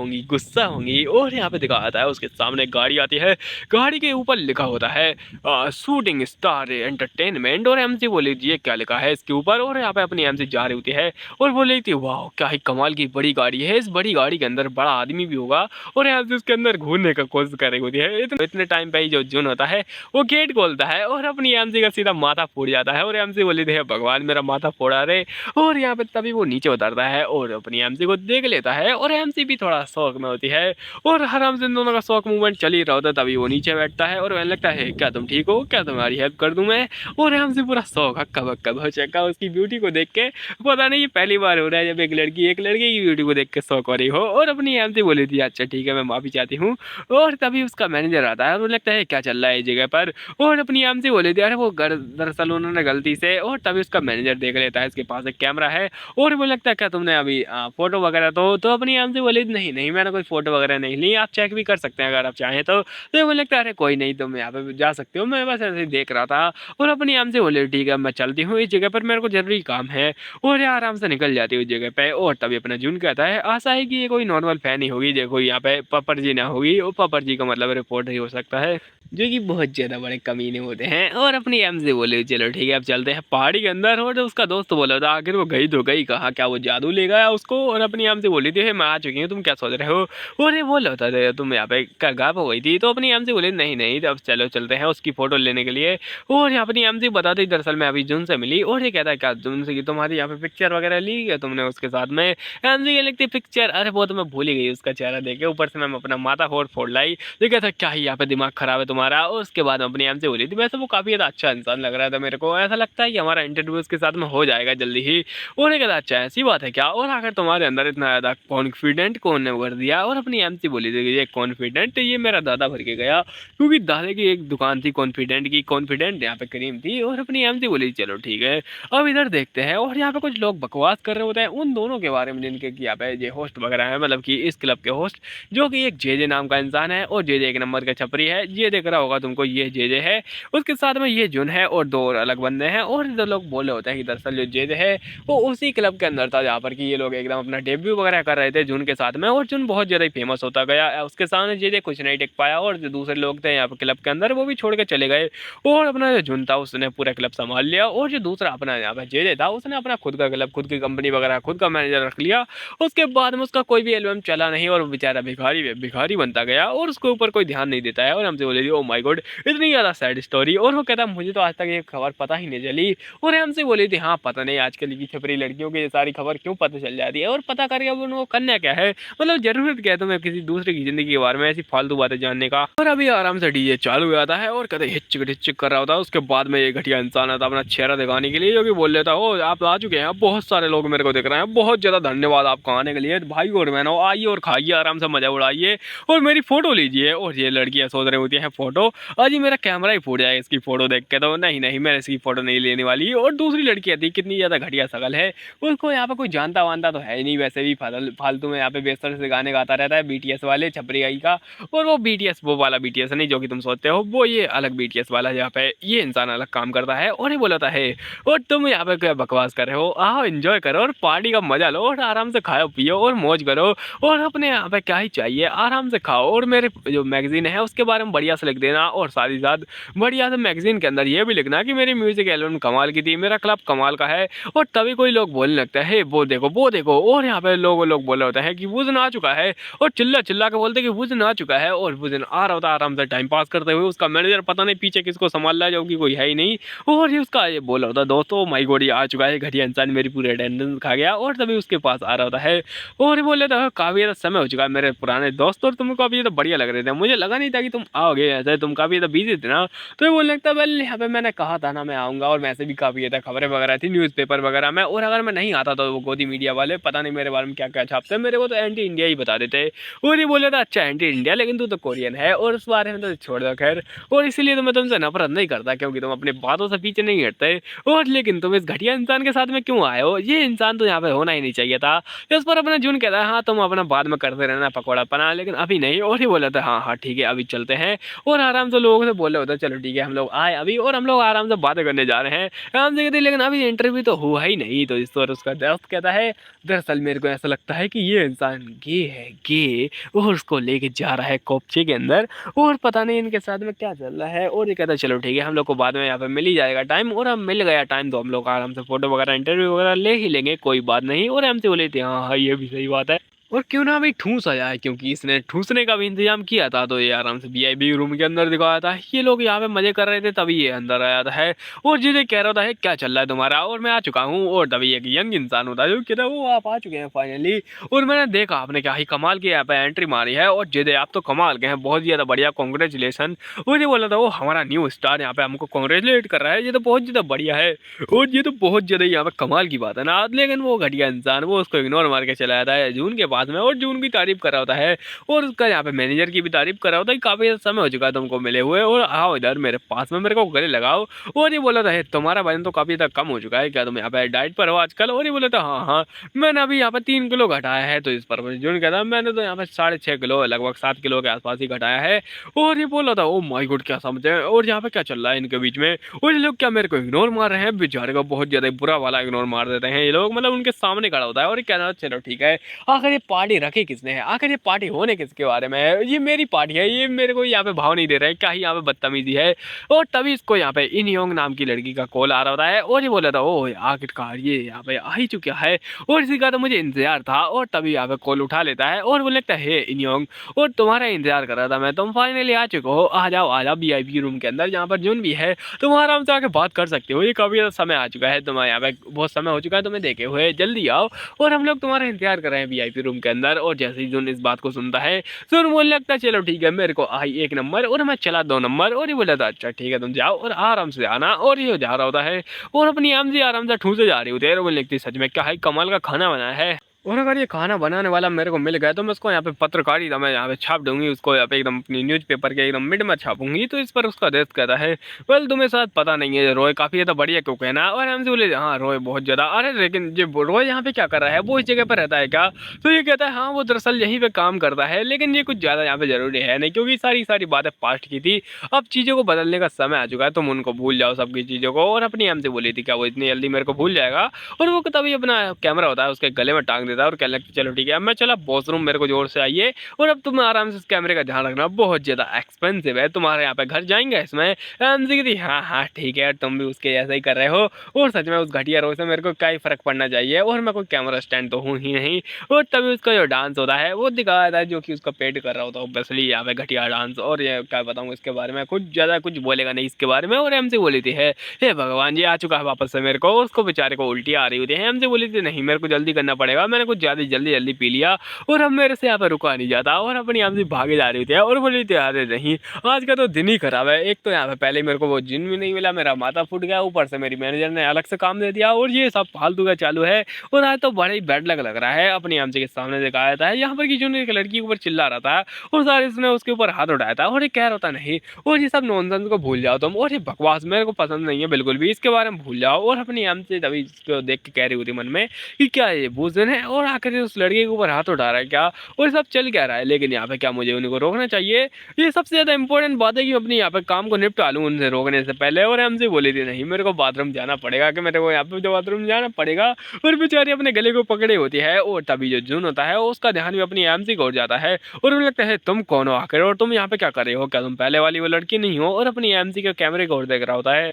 होंगी। और यहाँ पे दिखाता है उसके सामने गाड़ी आती है, गाड़ी के ऊपर लिखा होता है शूटिंग स्टार एंटरटेनमेंट। और एमसी बोली ये क्या लिखा है इसके ऊपर। और यहाँ पे अपनी एमसी जा रही होती है और बोल रही थी वाह क्या ही कमाल की बड़ी गाड़ी है, इस बड़ी गाड़ी के अंदर बड़ा आदमी भी होगा। और यहाँ से उसके अंदर घूरने का कोशिश कर रही होती है। इतने टाइम पे ही जो जुन होता है वो गेट खोलता है और अपनी एमसी का सीधा माथा फूट जाता है। और एमसी बोली थी भगवान मेरा माथा फोड़ा रहे। और यहाँ पे तभी वो नीचे उतरता है और अपनी एमसी को देख लेता है और एमसी भी थोड़ा शौक में होती है और आराम से इन दोनों का शौक मूवमेंट चल ही रहा होता है। तभी वो नीचे बैठता है और कहने लगता है क्या तुम ठीक हो, क्या तुम्हारी हेल्प कर दूं मैं। और एमसी पूरा शौक हक्का बक्का भौचक्का उसकी ब्यूटी को देख के, पता नहीं ये पहली बार हो रहा है जब एक लड़की की ब्यूटी को देख के शौक हो रही हो। और अपनी एमसी बोली थी अच्छा ठीक है मैं माफी चाहती हूँ। और तभी उसका मैनेजर आता है और लगता है क्या चल रहा है इस जगह पर। और अपनी एमसी बोली थी अरे वो दरअसल उन्होंने गलती से। और तभी उसका मैनेजर देख लेता है इसके पास एक कैमरा है और वो लगता है क्या तुमने अभी फोटो वगैरह तो अपनी एमसी बोली नहीं नहीं मैंने कोई फोटो वगैरह नहीं ली, आप चेक भी कर सकते हैं अगर आप चाहें तो मुझे लगता है अरे कोई नहीं तुम यहाँ पे जा सकते हो, मैं बस ऐसे ही देख रहा था। और अपनी एमसी बोली ठीक है मैं चलती हूँ इस जगह पर मेरे को जरूरी काम है। और ये आराम से निकल जाती है उस जगह पे। और तभी अपना जून कहता है आशा है कि ये कोई नॉर्मल फैन ही होगी, देखो यहाँ पे पपर जी ना होगी। और पपर जी का मतलब रिपोर्ट ही हो सकता है जो कि बहुत ज्यादा बड़े कमीने होते हैं। और अपनी एम से बोले चलो ठीक है अब चलते हैं पहाड़ी के अंदर। और उसका दोस्त बोला था आखिर वो गई तो गई कहाँ, क्या वो जादू ले गया उसको। और अपनी एम से बोली थी मैं आ चुकी हूँ तुम क्या सोच रहे हो। और ये बोल होता था तुम यहाँ पे गायब हो गई थी। तो अपनी एम से बोली नहीं नहीं अब चलो चलते हैं उसकी फोटो लेने के लिए। और यहाँ अपनी एम से बताती दरअसल मैं अभी जून से मिली। और ये कहता है क्या जून से तुम्हारी यहाँ पे पिक्चर वगैरह ली है तुमने उसके साथ में। एम से लिखती पिक्चर, अरे वो तो मैं भूल ही गई उसका चेहरा देखे, ऊपर से मैं अपना माथा फोड़ लाई। ये कहता क्या ही यहाँ पे दिमाग खराब है तुम्हारा। और उसके बाद अपनी एम से बोली थी वैसे वो काफी ज्यादा अच्छा इंसान लग रहा था मेरे को, ऐसा लगता है कि हमारा इंटरव्यू उसके साथ में हो जाएगा जल्दी ही। और ये कहता अच्छा ऐसी बात है क्या, और आखिर तुम्हारे अंदर इतना ज्यादा कॉन्फिडेंट कौन ने भर दिया। और अपनी एम से बोली थी ये कॉन्फिडेंट ये मेरा दादा भर के गया, क्योंकि दादा की एक दुकान थी कॉन्फिडेंट की, कॉन्फिडेंट यहाँ पे क्रीम थी। और अपनी एम से बोली चलो ठीक है अब इधर देखते हैं। और यहाँ पे कुछ लोग बकवास कर रहे होते हैं उन दोनों के बारे में जिनके यहाँ पे ये होस्ट वगैरह है, मतलब कि इस क्लब के होस्ट, जो कि एक जे नाम का इंसान है और जे एक नंबर का छपरी है। ये देख रहा होगा तुमको, ये जे है, उसके साथ में ये जुन है और दो और अलग बंदे हैं। और इधर लोग बोल रहे होते हैं कि दरअसल जो जे है वो उसी क्लब के अंदर था जहाँ पर कि ये लोग एकदम अपना डेब्यू वगैरह कर रहे थे जुन के साथ में। और जुन बहुत ज़्यादा फेमस होता गया, उसके सामने जे कुछ नहीं टिक पाया और जो दूसरे लोग थे यहाँ पर क्लब के अंदर वो भी छोड़ के चले गए। और अपना जो जुन था उसने पूरा क्लब संभाल लिया। और जो दूसरा अपना यहाँ पर जे था उसने अपना खुद का क्लब, खुद की कंपनी वगैरह, खुद का मैनेजर रख लिया। उसके बाद में उसका कोई भी एल्बम चला नहीं और बेचारा भिखारी बनता गया और उसके ऊपर कोई ध्यान नहीं देता है। और हमसे बोले ओ माय गॉड इतनी ज़्यादा सैड स्टोरी। और वो कहता मुझे तो आज तक ये खबर पता ही नहीं चली। और हमसे बोली थी हाँ पता नहीं आजकल की छपरी लड़कियों की ये सारी खबर क्यों पता चल जाती है और पता करके अब उनको करना क्या है, मतलब जरूरत क्या है तुम्हें किसी दूसरे की जिंदगी के बारे में ऐसी फालतू बातें जानने का। और अभी आराम से डीजे चालू हो जाता है और कहते हिच्चिक कर रहा होता है। उसके बाद में ये घटिया इंसान आता अपना चेहरा दिखाने के लिए, जो कि बोल लेता ओ आप आ चुके हैं, बहुत सारे लोग मेरे को देख रहे हैं, बहुत ज्यादा धन्यवाद आपको आने के लिए भाई और बहनों, आइए और खाइए आराम से मजा उड़ाइए और मेरी फोटो लीजिए। और ये लड़कियां सोच रही होती है फोटो, अजी मेरा कैमरा ही फूट जाए इसकी फोटो देख के, तो नहीं नहीं मैं इसकी फोटो नहीं लेने वाली। और दूसरी लड़की थी कितनी ज्यादा घटिया शकल है, उसको यहाँ पे कोई जानता वानता तो है ही नहीं, वैसे भी फालतू में यहाँ पे बेस्तर से गाने गाता रहता है बीटीएस वाले छपरी आई का। और वो बीटीएस वो वाला बीटीएस नहीं जो कि तुम सोचते हो, वो ये अलग बीटीएस वाला जहाँ पे ये इंसान अलग काम करता है। और ये बोलता है और तुम यहाँ पे क्या बकवास कर रहे हो, आओ एंजॉय करो और पार्टी का मजा लो और आराम से खाओ पियो और मौज करो और अपने यहाँ पे क्या ही चाहिए, आराम से खाओ और मेरे जो मैगज़ीन है उसके बारे में बढ़िया से लिख देना और साथ ही साथ बढ़िया से मैगज़ीन के अंदर ये भी लिखना कि मेरी म्यूज़िक एल्बम कमाल की थी, मेरा क्लब कमाल का है। और तभी कोई लोग बोलने लगते हैं, "हे वो देखो" और यहाँ पे लोग बोल रहे होते हैं कि वुज़न आ चुका है और चिल्ला-चिल्ला के बोलते हैं कि वुज़न आ चुका है और वुज़न आ रहा होता है आराम से टाइम पास करते हुए, उसका मैनेजर पता नहीं पीछे किसको सँभाल रहा है जो कि कोई है ही नहीं। और ये उसका ये बोल रहा होता है, "दोस्तों माय गॉड ये आ चुका है, घटिया इंसान मेरी पूरी अटेंडेंस खा गया" और तभी उसके पास आ रहा होता है और ये बोल रहा था, "काफ़ी ज़्यादा समय हो चुका है मेरे पुराने दोस्त और तुमको अभी ये तो बढ़िया लग रहे थे। मुझे लगा नहीं था कि तुम आओगे ऐसे, तुम काफ़ी ज़्यादा बिज़ी थे ना।" तो ये बोलने लगता है, "वेल यहाँ पे मैंने कहा था ना मैं आऊँगा और वैसे भी काफ़ी ज़्यादा खबरें वगैरह थी न्यूज़पेपर वगैरह में और अगर मैं नहीं आता तो वो गोदी मीडिया वाले पता नहीं मेरे बारे में क्या-क्या छापते, मेरे को तो एंटी इंडिया ही बता देते।" और ये बोल रहा था, "अच्छा एंटी इंडिया लेकिन तू तो कोरियन है और उस बारे में तो छोड़ दो खैर और इसीलिए तो मैं तुमसे नफ़रत नहीं करता क्योंकि तुम अपनी बातों से पीछे नहीं हटते और लेकिन तुम इस घटिया इंसान के साथ में क्यों आए हो? ये इंसान तो यहाँ पे होना ही नहीं चाहिए था।" इस पर अपना जून कहता है, "हाँ, तुम अपना बाद में करते रहना पकौड़ापना लेकिन अभी नहीं।" और ये बोला था, "हाँ, हाँ, ठीक है अभी चलते हैं।" और आराम से लोगों से बोल रहे होते हैं, "चलो ठीक है हम लोग आए अभी और हम लोग आराम से बातें करने जा रहे हैं।" आराम से कहते हैं, "लेकिन अभी इंटरव्यू तो हुआ ही नहीं।" तो इस पर उसका दोस्त कहता है, "दरअसल मेरे को ऐसा लगता है कि ये इंसान गे है, गे और उसको लेके जा रहा है कोपचे के अंदर और पता नहीं इनके साथ में क्या चल रहा है।" और ये कहता है, "चलो ठीक है हम लोग को बाद में यहाँ पे मिल ही जाएगा टाइम।" और अब मिल गया टाइम तो हम लोग आराम से फ़ोटो वगैरह इंटरव्यू वगैरह ले ही लेंगे, कोई बात नहीं। और हमसे बोले थे, "हाँ, हाँ, ये भी सही बात है।" और क्यों ना अभी ठूँस आ जाए क्योंकि इसने ठूँसने का भी इंतज़ाम किया था, तो ये आराम से वीआईपी रूम के अंदर दिखाया था। ये लोग यहाँ पे मज़े कर रहे थे तभी ये अंदर आया था है और जिसे कह रहा था, है "क्या चल रहा है तुम्हारा?" और मैं आ चुका हूँ और तभी एक यंग इंसान होता है जो कहता है, "वो आप आ चुके हैं फाइनली और मैंने देखा आपने क्या ही कमाल की यहाँ पे एंट्री मारी है और जिदे आप तो कमाल के हैं, बहुत ही ज़्यादा बढ़िया कांग्रेचुलेशन।" और ये बोला था, "वो हमारा न्यू स्टार यहाँ पे हमको कांग्रेचुलेट कर रहा है, ये तो बहुत ज़्यादा बढ़िया है और ये तो बहुत ज़्यादा यहाँ पे कमाल की बात है ना।" लेकिन वो घटिया इंसान वो उसको इग्नोर मार के चला जाता है जून के पास में और जून की तारीफ कर रहा होता है और उसका यहाँ पे मैनेजर की भी तारीफ कर रहा होता है कि काफ़ी समय हो चुका है तुमको मिले हुए और आओ इधर मेरे पास में मेरे को गले लगाओ। और ये बोला था, "है तुम्हारा वजन तो काफ़ी ज़्यादा कम हो चुका है, क्या तुम यहाँ पे डाइट पर हो आजकल?" और ये बोला था, "हाँ, हाँ, मैंने अभी यहाँ पे 3 किलो घटाया है।" तो इस पर जून कहता है, "मैंने तो यहाँ पे 6.5 किलो लगभग 7 किलो के आसपास ही घटाया है।" और ये बोला था, "ओ माय गॉड क्या समझे और यहाँ पे क्या चल रहा है इनके बीच में और ये लोग क्या मेरे को इग्नोर मार रहे हैं?" बेचारे को बहुत ज़्यादा बुरा वाला इग्नोर मार देते हैं ये लोग, मतलब उनके सामने खड़ा होता है और ये कहता है, "चलो ठीक है आखिर ये पार्टी रखी किसने है? आखिर ये पार्टी होने किसके बारे में है? ये मेरी पार्टी है, ये मेरे को यहाँ पे भाव नहीं दे रहा है, क्या ही यहाँ पे बदतमीज़ी है।" और तभी इसको यहाँ पे इन योंग नाम की लड़की का कॉल आ रहा होता है और ये बोला था, "ओह! आखिरकार ये यहाँ पे आ ही चुका है और इसी का तो मुझे इंतज़ार था।" और तभी यहाँ पे कॉल उठा लेता है और बोलने लगता है, "हे इन योंग और तुम्हारा इंतज़ार कर रहा था मैं, तुम फाइनली आ चुके हो, आ जाओ वीआईपी रूम के अंदर जहाँ पर जून भी है, तुम आराम से आके बात कर सकते हो, ये काफ़ी ज़्यादा समय आ चुका है, तुम्हारे यहाँ पे बहुत समय हो चुका है तुम्हें देखे हुए, जल्दी आओ और हम लोग तुम्हारा इंतज़ार कर रहे हैं वीआईपी रूम के अंदर।" और जैसे ही जून इस बात को सुनता है, जून बोलने लगता है, "चलो ठीक है, मेरे को आई 1 नंबर और मैं चला 2 नंबर।" और ये बोला था, "अच्छा ठीक है, तुम जाओ और आराम से आना।" और ये जा रहा होता है और अपनी आराम से ठूँसे जा रही होती है और बोलने लगती है, "सच में क्या ही कमाल का खाना बनाया है और अगर ये खाना बनाने वाला मेरे को मिल गया तो मैं उसको यहाँ पे पत्रकारिता में यहाँ पे छाप दूँगी, उसको यहाँ पे एकदम अपनी न्यूज़पेपर के एकदम मिड में छापूँगी।" तो इस पर उसका दोस्त कहता है, "वेल तुम्हें शायद पता नहीं है, रॉय काफ़ी ज़्यादा बढ़िया कुक है ना?" और हमसे बोले, "हाँ, रॉय बहुत ज़्यादा।" "अरे लेकिन ये रॉय यहाँ पे क्या कर रहा है? वो इस जगह पर रहता है क्या?" तो ये कहता है, "हाँ, वो दरअसल यहीं पे काम करता है, लेकिन ये कुछ ज़्यादा यहाँ पे ज़रूरी है नहीं क्योंकि सारी बातें पास्ट की थी, अब चीज़ों को बदलने का समय आ चुका है, तुम उनको भूल जाओ सबकी चीज़ों को।" और अपनी हमसे बोली थी, "क्या वो इतनी जल्दी मेरे को भूल जाएगा?" और वो तभी अपना कैमरा होता है उसके गले में टाँग देता है और कहने लगता है, "चलो ठीक है, अब मैं चला वॉशरूम, मेरे को ज़ोर से आइए और अब तुम आराम से इस कैमरे का ध्यान रखना, बहुत ज़्यादा एक्सपेंसिव है, तुम्हारे यहाँ पे घर जाएँगे इसमें?" हमसे कहती, "हाँ, हाँ, ठीक है, तुम भी उसके जैसा ही कर रहे हो और सच में उस घटिया रोज़ से मेरे को क्या ही फ़र्क पड़ना चाहिए और मैं कोई कैमरा स्टैंड तो हूँ ही नहीं।" और तभी उसका जो डांस होता है वो दिखाया जाता है जो कि उसका पेट कर रहा होता है ऑब्वियसली यहाँ पे घटिया डांस। और ये क्या बताऊँ इसके बारे में, कुछ ज़्यादा कुछ बोलेगा नहीं इसके बारे में। और हमसे बोली थी, है हे भगवान जी आ चुका है वापस से मेरे को, उसको बेचारे को उल्टी आ रही होती है। हमसे बोली थी, "नहीं मेरे को जल्दी करना पड़ेगा, मैंने कुछ ज़्यादा जल्दी पी लिया और अब मेरे से यहाँ पे रुका नहीं जाता।" और अपनी यहाँ से भागे जा रही थी और बोली थी, "अरे नहीं आज का तो दिन ही खराब है, एक तो यहाँ पे पहले मेरे को वो जिन भी नहीं मिला, मेरा माथा फूट गया, ऊपर से मेरी मैनेजर ने अलग से काम दे दिया और ये सब फालतू का चालू है और आज तो बड़ा ही बैड लग रहा है।" अपनी आमचे के सामने दिखाया जाता है यहाँ पर कि जो एक लड़की के ऊपर चिल्ला रहा था और सारे उसने उसके ऊपर हाथ उठाया था और ये कह रहा था, "नहीं और ये सब नॉनसेंस को भूल जाओ तुम और ये बकवास मेरे को पसंद नहीं है बिल्कुल भी, इसके बारे में भूल जाओ।" और अपनी आमचे तभी इसको देख के कह रही होती मन में कि क्या ये भूषण है और आकर उस लड़के के ऊपर हाथ उठा रहा है क्या, और सब चल क्या रहा है। लेकिन यहाँ पे क्या मुझे उनको रोकना चाहिए, ये सबसे ज़्यादा इंपॉर्टेंट बात है कि अपनी यहाँ पे काम को निपटा लूँ उनसे रोकने से पहले। और हमसे बोली थी नहीं मेरे को बाथरूम जाना पड़ेगा, कि मेरे को यहाँ पे जो बाथरूम जाना पड़ेगा। और बेचारी अपने गले को पकड़े होती है, और तभी जो जून होता है उसका ध्यान भी अपनी एमसी को उड़ जाता है। और उन्हें लगता है तुम कौन हो आकर, और तुम यहाँ पे क्या कर रहे हो, क्या तुम पहले वाली वो लड़की नहीं हो। और अपनी एमसी के कैमरे को और देख रहा होता है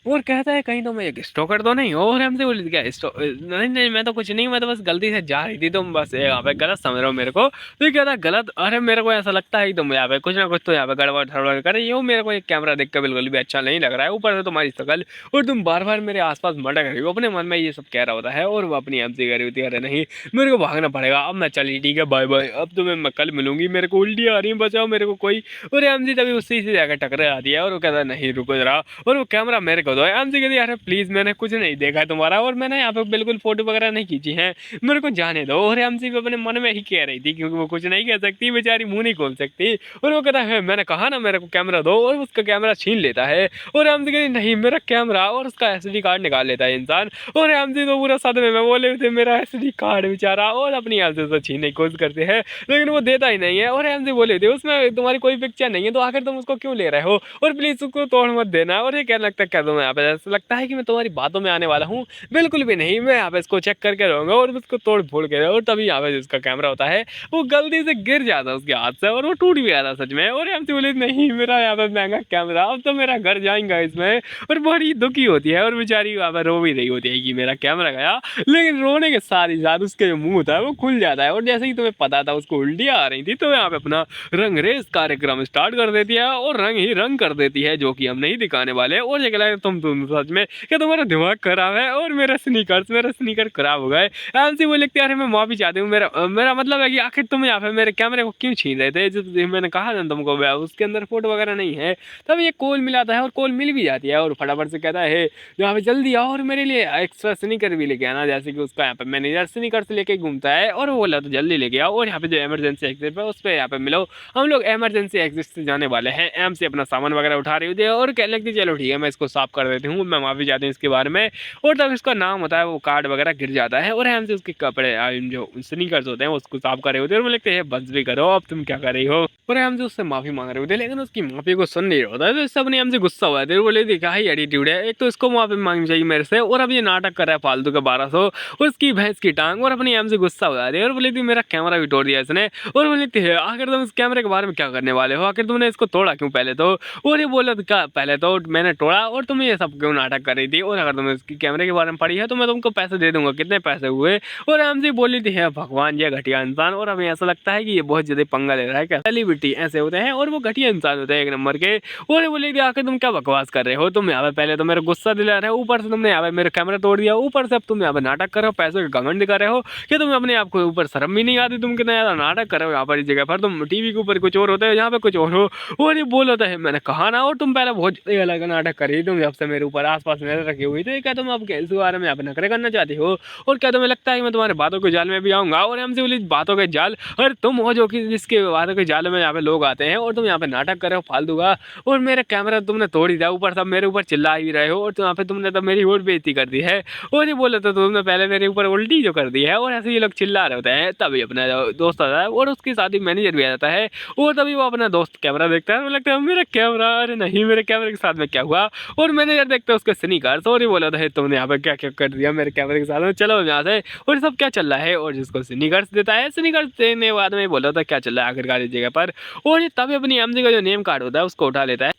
और कहता है कहीं तो मैं एक स्टोकर तो नहीं हो। और हमसे बोली क्या नहीं नहीं मैं तो कुछ नहीं, मैं तो बस गलती से जा रही थी, तुम बस यहाँ पे गलत समझ रहे हो मेरे को। तो ये कहता गलत, अरे मेरे को ऐसा लगता है कि तुम यहाँ पे कुछ ना कुछ तो यहाँ पे गड़बड़ थड़बड़ कर रही हो, मेरे को एक कैमरा देख कर बिल्कुल भी अच्छा नहीं लग रहा है, ऊपर से तुम्हारी शक्ल, और तुम बार बार मेरे आसपास मटक रही हो। अपने मन में ये सब कह रहा होता है, और वो अपनी एमसी कह रही होती है अरे नहीं मेरे को भागना पड़ेगा, अब मैं चली ठीक है बाय बाय, अब तुम्हें मैं कल मिलूंगी, मेरे को उल्टी आ रही है बचाओ मेरे को कोई। और एमसी तभी उसी से जाकर टकरा आती है, और वो कहता है नहीं रुको जरा, और वो कैमरा मेरे को दो। एमसी कहती है प्लीज मैंने कुछ नहीं देखा है तुम्हारा, और मैंने यहाँ पे बिल्कुल फोटो वगैरह नहीं खींची है, मेरे को जाने दो। और एमसी भी अपने मन में ही कह रही थी क्योंकि वो कुछ नहीं कह सकती, बेचारी मुंह नहीं खोल सकती। और वो कहता है मैंने कहा ना मेरे को कैमरा दो, और उसका कैमरा छीन लेता है। और एमसी कहती नहीं मेरा कैमरा, और उसका एसडी कार्ड निकाल लेता है इंसान। और एमसी तो पूरा सदमे में बोले थे मेरा एसडी कार्ड बेचारा, और अपनी एमसी से छीनने की कोशिश करते हैं लेकिन वो देता ही नहीं है। और एमसी बोले थे उसमें तुम्हारी कोई पिक्चर नहीं है, तो आखिर तुम उसको क्यों ले रहे हो, और प्लीज उसको तोड़ मत देना। और ये क्या लगता है क्या तुम्हें यहाँ पे ऐसा लगता है कि मैं तुम्हारी बातों में आने वाला हूँ, बिल्कुल भी नहीं, मैं यहाँ पे इसको चेक करके रहूंगा और उसको तोड़ फोड़ के। और तभी यहाँ पे जिसका कैमरा होता है वो गलती से गिर जाता है उसके हाथ से, और वो टूट भी जाता सच में। और एमसी बोले नहीं मेरा यहाँ पे महंगा कैमरा, अब तो मेरा घर जाएगा इसमें। और बड़ी दुखी होती है, और बेचारी वहाँ पे रो भी रही होती है कि मेरा कैमरा गया। लेकिन रोने के साथ ही साथ उसके जो मुंह होता है वो खुल जाता है, और जैसे ही तुम्हें पता था उसको उल्टियाँ आ रही थी, तो यहाँ पे अपना रंगरेज कार्यक्रम स्टार्ट कर देती है, और रंग ही रंग कर देती है, जो कि हम नहीं दिखाने वाले। और ये कहला तुम सच में क्या तुम्हारा दिमाग खराब है, और मेरा स्नीकर खराब हो गए। एमसी वो लिखते अरे मैं माफी चाहती हूँ, मेरा मतलब है कि आखिर तुम यहाँ पे मेरे कैमरे को क्यों छीन रहे थे, जो मैंने कहा था तुमको उसके अंदर फोटो वगैरह नहीं है। तब ये कॉल मिलाता है, और कॉल मिल भी जाती है, और फटाफट से कहता है यहाँ पे जल्दी आओ और मेरे लिए एक्स्ट्रा स्नीकर भी लेके आना, जैसे कि उसका यहाँ पे मैनेजर स्नीकर से लेके घूमता है। और वो बोला तो जल्दी लेके आओ, और यहाँ पे जो इमरजेंसी एग्जिट है उस पर यहाँ पे मिलो, हम लोग इमरजेंसी एग्जिट से जाने वाले हैं। एम से अपना सामान वगैरह उठा रही होती है, और कहने लगती चलो ठीक है मैं इसको साफ कर देती हूँ, मैं माफी चाहती हूँ इसके बारे में। और तब इसका नाम होता है वो कार्ड वगैरह गिर जाता है, और एम से उसके कपड़े जो स्नीकर्स होते हैं उसको साफ कर रहे होते हैं, और वो लिखते हैं बस भी करो अब तुम क्या कर रही हो। और एम से उससे माफी मांग रहे होते हैं, लेकिन उसकी माफी को सुन नहीं होता है, तो सब ने एम से गुस्सा हुआ है। बोले देखा ही एटीट्यूड है, एक तो इसको माफी मांगनी चाहिए मेरे से, और अब ये नाटक कर रहा है फालतू का 1200 उसकी भैंस की टांग। और अपनी एम से गुस्सा हो रही है, और बोली थी मेरा कैमरा भी तोड़ दिया इसने। और वो लिखती है आखिर तुम इस कैमरे के बारे में क्या करने वाले हो, आखिर तुमने इसको तोड़ा क्यों पहले तो। और ये बोला क्या पहले तो मैंने तोड़ा, और तुम ये सब क्यों नाटक कर रही थी, और अगर तुम इसकी कैमरे के बारे में पढ़ी है तो मैं तुमको पैसे दे दूंगा, कितने पैसे हुए। और एम से बोली थी है भगवान ये घटिया इंसान। और हमें ऐसा लगता है कि ये बहुत ज्यादा पंगा ले रहा है, क्या सेलिब्रिटी ऐसे होते हैं, और वो घटिया इंसान होते हैं एक नंबर के। और बोली थी आखिर तुम क्या बकवास कर रहे हो, तुम यहाँ पे पहले तो मेरा गुस्सा दिला रहे हो, ऊपर से तुमने यहाँ पे मेरा कैमरा तोड़ दिया, ऊपर से अब तुम यहाँ पे नाटक कर रहे हो, पैसों का घमंड दिखा रहे हो, कि तुम्हें अपने आप को ऊपर शर्म भी नहीं आती, तुम कितना ज्यादा नाटक कर रहे हो यहाँ पर इस जगह पर, तुम टीवी के ऊपर कुछ और होते हो यहाँ पे कुछ और हो। और ये बोल होता है मैंने कहा ना, और तुम पहले बहुत अलग नाटक कर रही, तुम जब से मेरे ऊपर आसपास नजर रखी हुई, तो क्या तुम अब इस बारे में यहाँ पे नखरे करना चाहती हो, और क्या तुम्हें लगता है कि मैं तुम्हारे बातों के जाल में भी आऊंगा। और हमसे बोली बातों के जाल, और तुम हो जो कि जिसके बातों के जाल में यहाँ पे लोग आते हैं, और तुम यहाँ पे नाटक कर रहे हो फालतू का, और मेरा कैमरा तुमने तोड़ ही दिया, ऊपर सब मेरे ऊपर चिल्ला ही रहे हो, और यहाँ पे तुमने तो मेरी और बेइज्जती कर दी है। और ये बोले तो तुमने पहले मेरे ऊपर उल्टी जो कर दी है, और ऐसे ये लोग चिल्ला रहे होते हैं। तभी अपना दोस्त आता है, और उसके साथ ही मैनेजर भी आ जाता है, और तभी वो अपना दोस्त कैमरा देखता है, लगता है मेरा कैमरा, अरे नहीं मेरे कैमरे के साथ में क्या हुआ। और मैनेजर देखते हैं उसके स्नीकर्स, और ये बोला था तुमने यहाँ पे क्या क्या कर दिया मेरे कैमरे के साथ में, चलो यहाँ से। और सब क्या चल रहा है, और जिसको स्नीकर्स देता है, स्नीकर्स देने के बाद में बोला था क्या चल रहा है आखिरकार इस जगह पर। और ये तभी अपनी एमजी का जो नेम कार्ड होता है उसको उठा लेता है,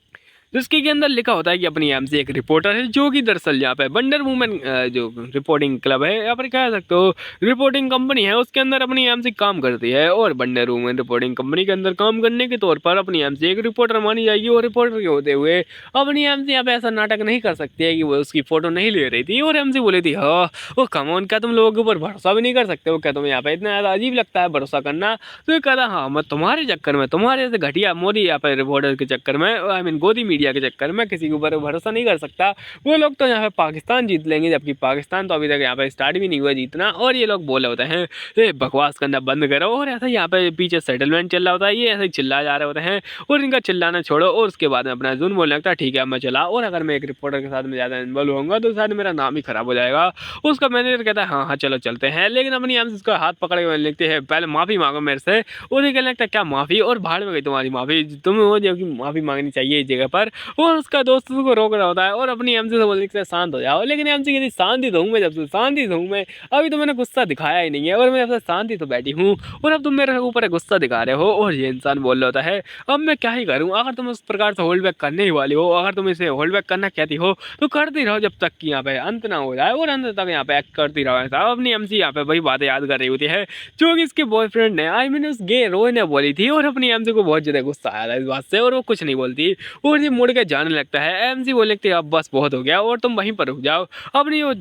जिसके के अंदर लिखा होता है कि अपनी एमसी एक रिपोर्टर है, जो कि दरअसल यहाँ पे वंडर वुमन जो रिपोर्टिंग क्लब है, यहाँ पर कह सकते हो रिपोर्टिंग कंपनी है, उसके अंदर अपनी एमसी काम करती है। और वंडर वुमन रिपोर्टिंग कंपनी के अंदर काम करने के तौर पर अपनी एमसी एक रिपोर्टर मानी जाएगी, और रिपोर्टर के होते हुए अपनी एमसी यहाँ पे ऐसा नाटक नहीं कर सकती है कि वो उसकी फोटो नहीं ले रही थी। और एमसी बोली थी हाँ वो कमोन, क्या तुम लोगों के ऊपर भरोसा भी नहीं कर सकते हो, क्या तुम्हें यहाँ पे इतना ज़्यादा अजीब लगता है भरोसा करना। तो ये कहता हाँ मैं तुम्हारे चक्कर में, तुम्हारे ऐसे घटिया मोदी यहाँ पे रिपोर्टर के चक्कर में, आई मीन गोदी मीडिया मीडिया के चक्कर में किसी के ऊपर भरोसा नहीं कर सकता। वो लोग तो यहाँ पे पाकिस्तान जीत लेंगे, जबकि पाकिस्तान तो अभी तक यहाँ पे स्टार्ट भी नहीं हुआ जीतना, और ये लोग बोले होते हैं ये बकवास करना बंद करो, और ऐसा यहाँ पे पीछे सेटलमेंट चल रहा होता है, ये ऐसे चिल्ला जा रहे होते हैं, और इनका चिल्लाना छोड़ो और उसके बाद में अपना जुन बोलने लगता है ठीक है मैं चला, और अगर मैं एक रिपोर्टर के साथ में ज़्यादा इन्वॉल्व होऊंगा तो शायद मेरा नाम ही खराब हो जाएगा। उसका मैनेजर कहता है हाँ हाँ चलो चलते हैं, लेकिन अपनी हम उसका हाथ पकड़े हुए लिखते हैं पहले माफ़ी मांगो मेरे से। उन्हें कहने लगता है क्या माफ़ी, और भाड़ में गई तुम्हारी माफ़ी, तुम हो जो कि माफ़ी मांगनी चाहिए इस जगह पर। और उसका दोस्त उसको रोक रहा होता है और अपनी एमसी से बोलने लगता है शांत हो जाओ, लेकिन एमसी कहती शांति तो हूँ मैं, जब से शांति तो हूँ मैं, अभी तो मैंने गुस्सा दिखाया ही नहीं है और मैं शांति तो बैठी हूँ, और अब तुम मेरे ऊपर गुस्सा दिखा रहे हो। और ये इंसान बोल रहा होता है अब मैं क्या ही करूँ, अगर तुम उस प्रकार से होल्ड बैक करने ही वाली हो, अगर तुम इसे होल्ड बैक करना कहती हो तो करती रहो जब तक कि यहाँ पे अंत ना हो जाए, और अंत तक यहाँ पे एक्ट करती रहो ऐसा। अपनी एमसी यहाँ पे वही बातें याद कर रही होती है जो कि इसके बॉयफ्रेंड ने आई मीन उस गे रोय ने बोली थी, और अपनी एमसी को बहुत ज्यादा गुस्सा आया था इस बात से, और वो कुछ नहीं बोलती और ये मुड़ के जाने लगता है। एमसी बोलने लगती है अब बस बहुत हो गया और तुम वहीं पर रुक जाओ। अपनी वो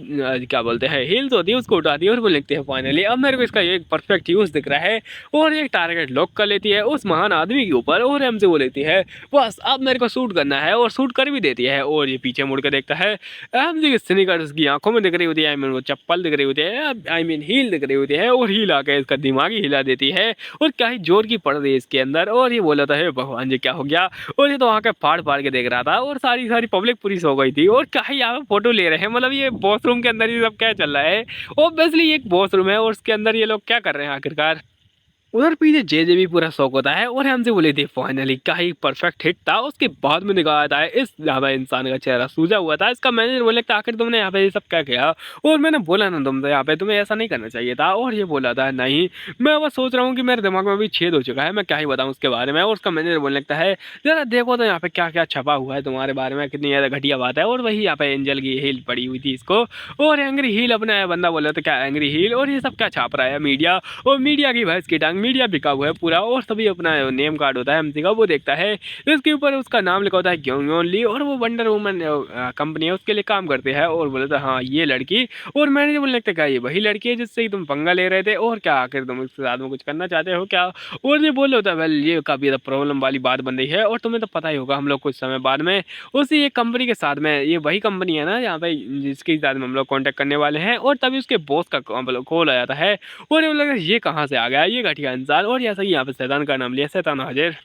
क्या बोलते हैं हील्स होती है उसको उठाती है और बोल लिखते हैं फाइनली अब मेरे को इसका एक परफेक्ट यूज दिख रहा है, और एक टारगेट लॉक कर लेती है उस महान आदमी के ऊपर, और एमसी बोल लेती है बस अब मेरे को शूट करना है, और शूट कर भी देती है। और ये पीछे मुड़ के देखता है एमसी की स्नीकर उसकी आंखों में दिख रही होती है, आई मीन वो चप्पल दिख रही होती है, आई मीन हील दिख रही होती है, और हील आके इसका दिमाग ही हिला देती है, और क्या ही जोर की पड़ रही है इसके अंदर। और ये बोला था हे भगवान जी क्या हो गया, और ये तो वहाँ के फाड़ फाड़ के देख रहा था, और सारी सारी पब्लिक पूरी सो गई थी, और क्या ही यहाँ पे फोटो ले रहे हैं, मतलब ये वॉशरूम के अंदर ये सब क्या चल रहा है। ऑब्वियसली एक वॉशरूम है और उसके अंदर ये लोग क्या कर रहे हैं आखिरकार। उधर पीछे जे भी पूरा शौक होता है और हमसे बोले थे फाइनली क्या ही परफेक्ट हिट था। उसके बाद में दिखाया था इस यहाँ इंसान का चेहरा सूजा हुआ था। इसका मैनेजर बोले आखिर तुमने यहाँ पे ये सब क्या किया, और मैंने बोला ना तुमसे यहाँ पे तुम्हें ऐसा नहीं करना चाहिए था, और ये बोला था नहीं मैं बस सोच रहा हूँ कि मेरे दिमाग में अभी छेद हो चुका है, मैं क्या ही बताऊँ उसके बारे में। और उसका मैनेजर बोलने लगता है जरा देखो तो यहाँ पे क्या क्या छपा हुआ है तुम्हारे बारे में, कितनी ज़्यादा घटिया बात है। और वही यहाँ पे एंजल की हील पड़ी हुई थी इसको, और एंग्री हील अपना बंदा बोला तो क्या एंग्री हील, और ये सब क्या छाप रहा है मीडिया, और मीडिया की भैंस की टांग, मीडिया बिका हुआ है पूरा। और सभी अपना नेम कार्ड होता है एमसी का वो देखता है, इसके ऊपर उसका नाम लिखा होता है ग्योंग ली, और वो वंडर वुमन कंपनी है उसके लिए काम करते हैं। और बोलता है हाँ ये लड़की, और मैंने बोलने लगता क्या ये वही लड़की है जिससे तुम पंगा ले रहे थे, और क्या आखिर तुम इसके साथ में कुछ करना चाहते हो क्या। और ये बोल होता है वेल ये काफ़ी ज़्यादा प्रॉब्लम वाली बात बन रही है, और तुम्हें तो पता ही होगा हम लोग कुछ समय बाद में उसी एक कंपनी के साथ में, ये वही कंपनी है ना यहाँ पे जिसके साथ में हम लोग कॉन्टैक्ट करने वाले हैं। और तभी उसके बॉस का कॉल आ जाता है, और ये लगा ये कहाँ से आ गया ये घटिया इंसान, और ऐसा ही यहाँ पे शैतान का नाम लिया शैतान हाजिर।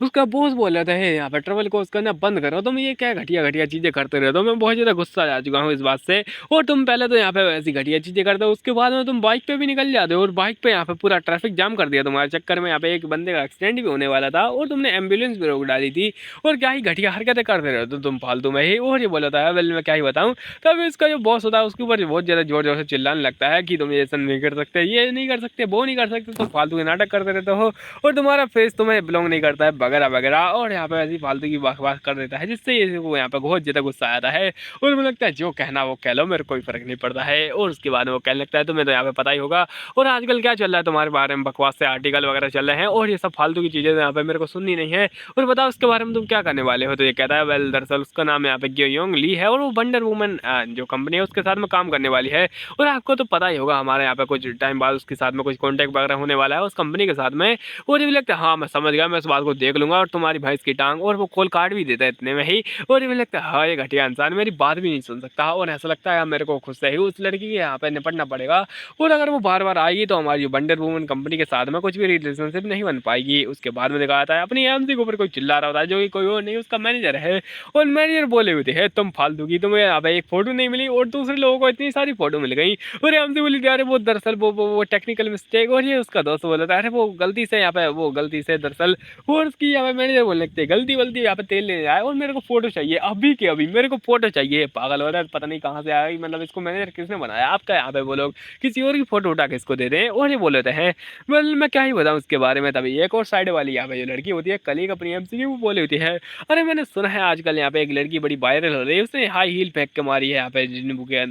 उसका बॉस बोल रहा था हे यहाँ पे ट्रेवल को उसका ना बंद करो, तुम ये क्या घटिया घटिया चीज़ें करते रहते हो, मैं बहुत ज़्यादा गुस्सा आ चुका हूँ इस बात से। और तुम पहले तो यहाँ पे ऐसी घटिया चीज़ें करते हो, उसके बाद में तुम बाइक पे भी निकल जाते हो, और बाइक पे यहाँ पे पूरा ट्रैफिक जाम कर दिया तुम्हारे चक्कर में। यहाँ पे एक बंदे का एक्सीडेंट भी होने वाला था, और तुमने एम्बुलेंस भी रोक डाली थी, और क्या ही घटिया हरकतें करते रहते हो तुम फालतू में ही। और ये बोला था वेल मैं क्या ही बताऊँ। तब इसका जो बॉस होता है उसके ऊपर बहुत ज़्यादा जोर जोर से चिल्लाने लगता है कि तुम ऐसा नहीं कर सकते, ये नहीं कर सकते, वो नहीं कर सकते, तुम फालतू के नाटक करते रहते हो, और तुम्हारा फेस तुम्हें बिलोंग नहीं करता है वगैरह वगैरह। और यहाँ पे ऐसी फालतू की बकवास कर देता है जिससे इसको यहाँ पे बहुत ज़्यादा गुस्सा आता है, और मुझे लगता है जो कहना वो कह लो मेरे कोई फर्क नहीं पड़ता है। और उसके बाद में वो कहने लगता है तुम्हें तो यहाँ पे पता ही होगा, और आजकल क्या चल रहा है तुम्हारे बारे में बकवास से आर्टिकल वगैरह चल रहे हैं, और ये सब फालतू की चीज़ें यहाँ पे मेरे को सुननी नहीं है, और बताओ उसके बारे में तुम क्या करने वाले हो। तो ये कहता है वेल दरअसल उसका नाम यहाँ पे ग्योंग ली है, और वो वंडर वुमन जो कंपनी है उसके साथ में काम करने वाली है, और आपको तो पता ही होगा हमारे यहाँ पे कुछ टाइम बाद उसके साथ में कुछ कॉन्टैक्ट वगैरह होने वाला है उस कंपनी के साथ में। और ये भी लगता है हाँ मैं समझ गया, मैं इस बात को देख लूंगा, और तुम्हारी भैंस की टांग, और वो कॉल कार्ड भी देता है इतने में ही। और ये भी लगता है हाँ ये घटिया इंसान मेरी बात भी नहीं सुन सकता, और ऐसा लगता है मेरे को खुद से ही उस लड़की के यहाँ पे निपटना पड़ेगा, और अगर वो बार बार आएगी तो हमारी वंडर वुमन कंपनी के साथ में कुछ भी रिलेशनशिप नहीं बन पाएगी। उसके बाद में दिखाता है अपनी एमसी के ऊपर कोई चिल्ला रहा होता है जो कि कोई और नहीं उसका मैनेजर है, और मैनेजर बोले हुए थे तुम फालतू की, तुम्हें यहाँ पे एक फोटो नहीं मिली और दूसरे लोगों को इतनी सारी फोटो मिल गई। और एमसी बोली अरे वो दरअसल वो टेक्निकल मिस्टेक, और ये उसका दोस्त बोला था अरे वो गलती से यहाँ पे वो गलती से दरअसल। और उसकी यहाँ पे मैनेजर बोलने लगते गलती वलती यहाँ पे तेल लेने आए, और मेरे को फोटो चाहिए अभी के अभी, मेरे को फोटो चाहिए। पागल हो रहा है पता नहीं कहाँ से आया, मतलब इसको मैनेजर किसने बनाया आपका, यहाँ पे वो लोग किसी और की फोटो उठा के इसको दे रहे हैं। और ये बोल रहे हैं वेल मैं क्या ही बताऊँ उसके बारे में। तभी एक और साइड वाली यहाँ पे जो लड़की होती है कलीग अपनी एमसी की वो बोली होती है अरे मैंने सुना है आजकल यहाँ पे एक लड़की बड़ी वायरल हो रही है, उसने हाई हील फेंक के मारी है यहाँ पे जिन्बू के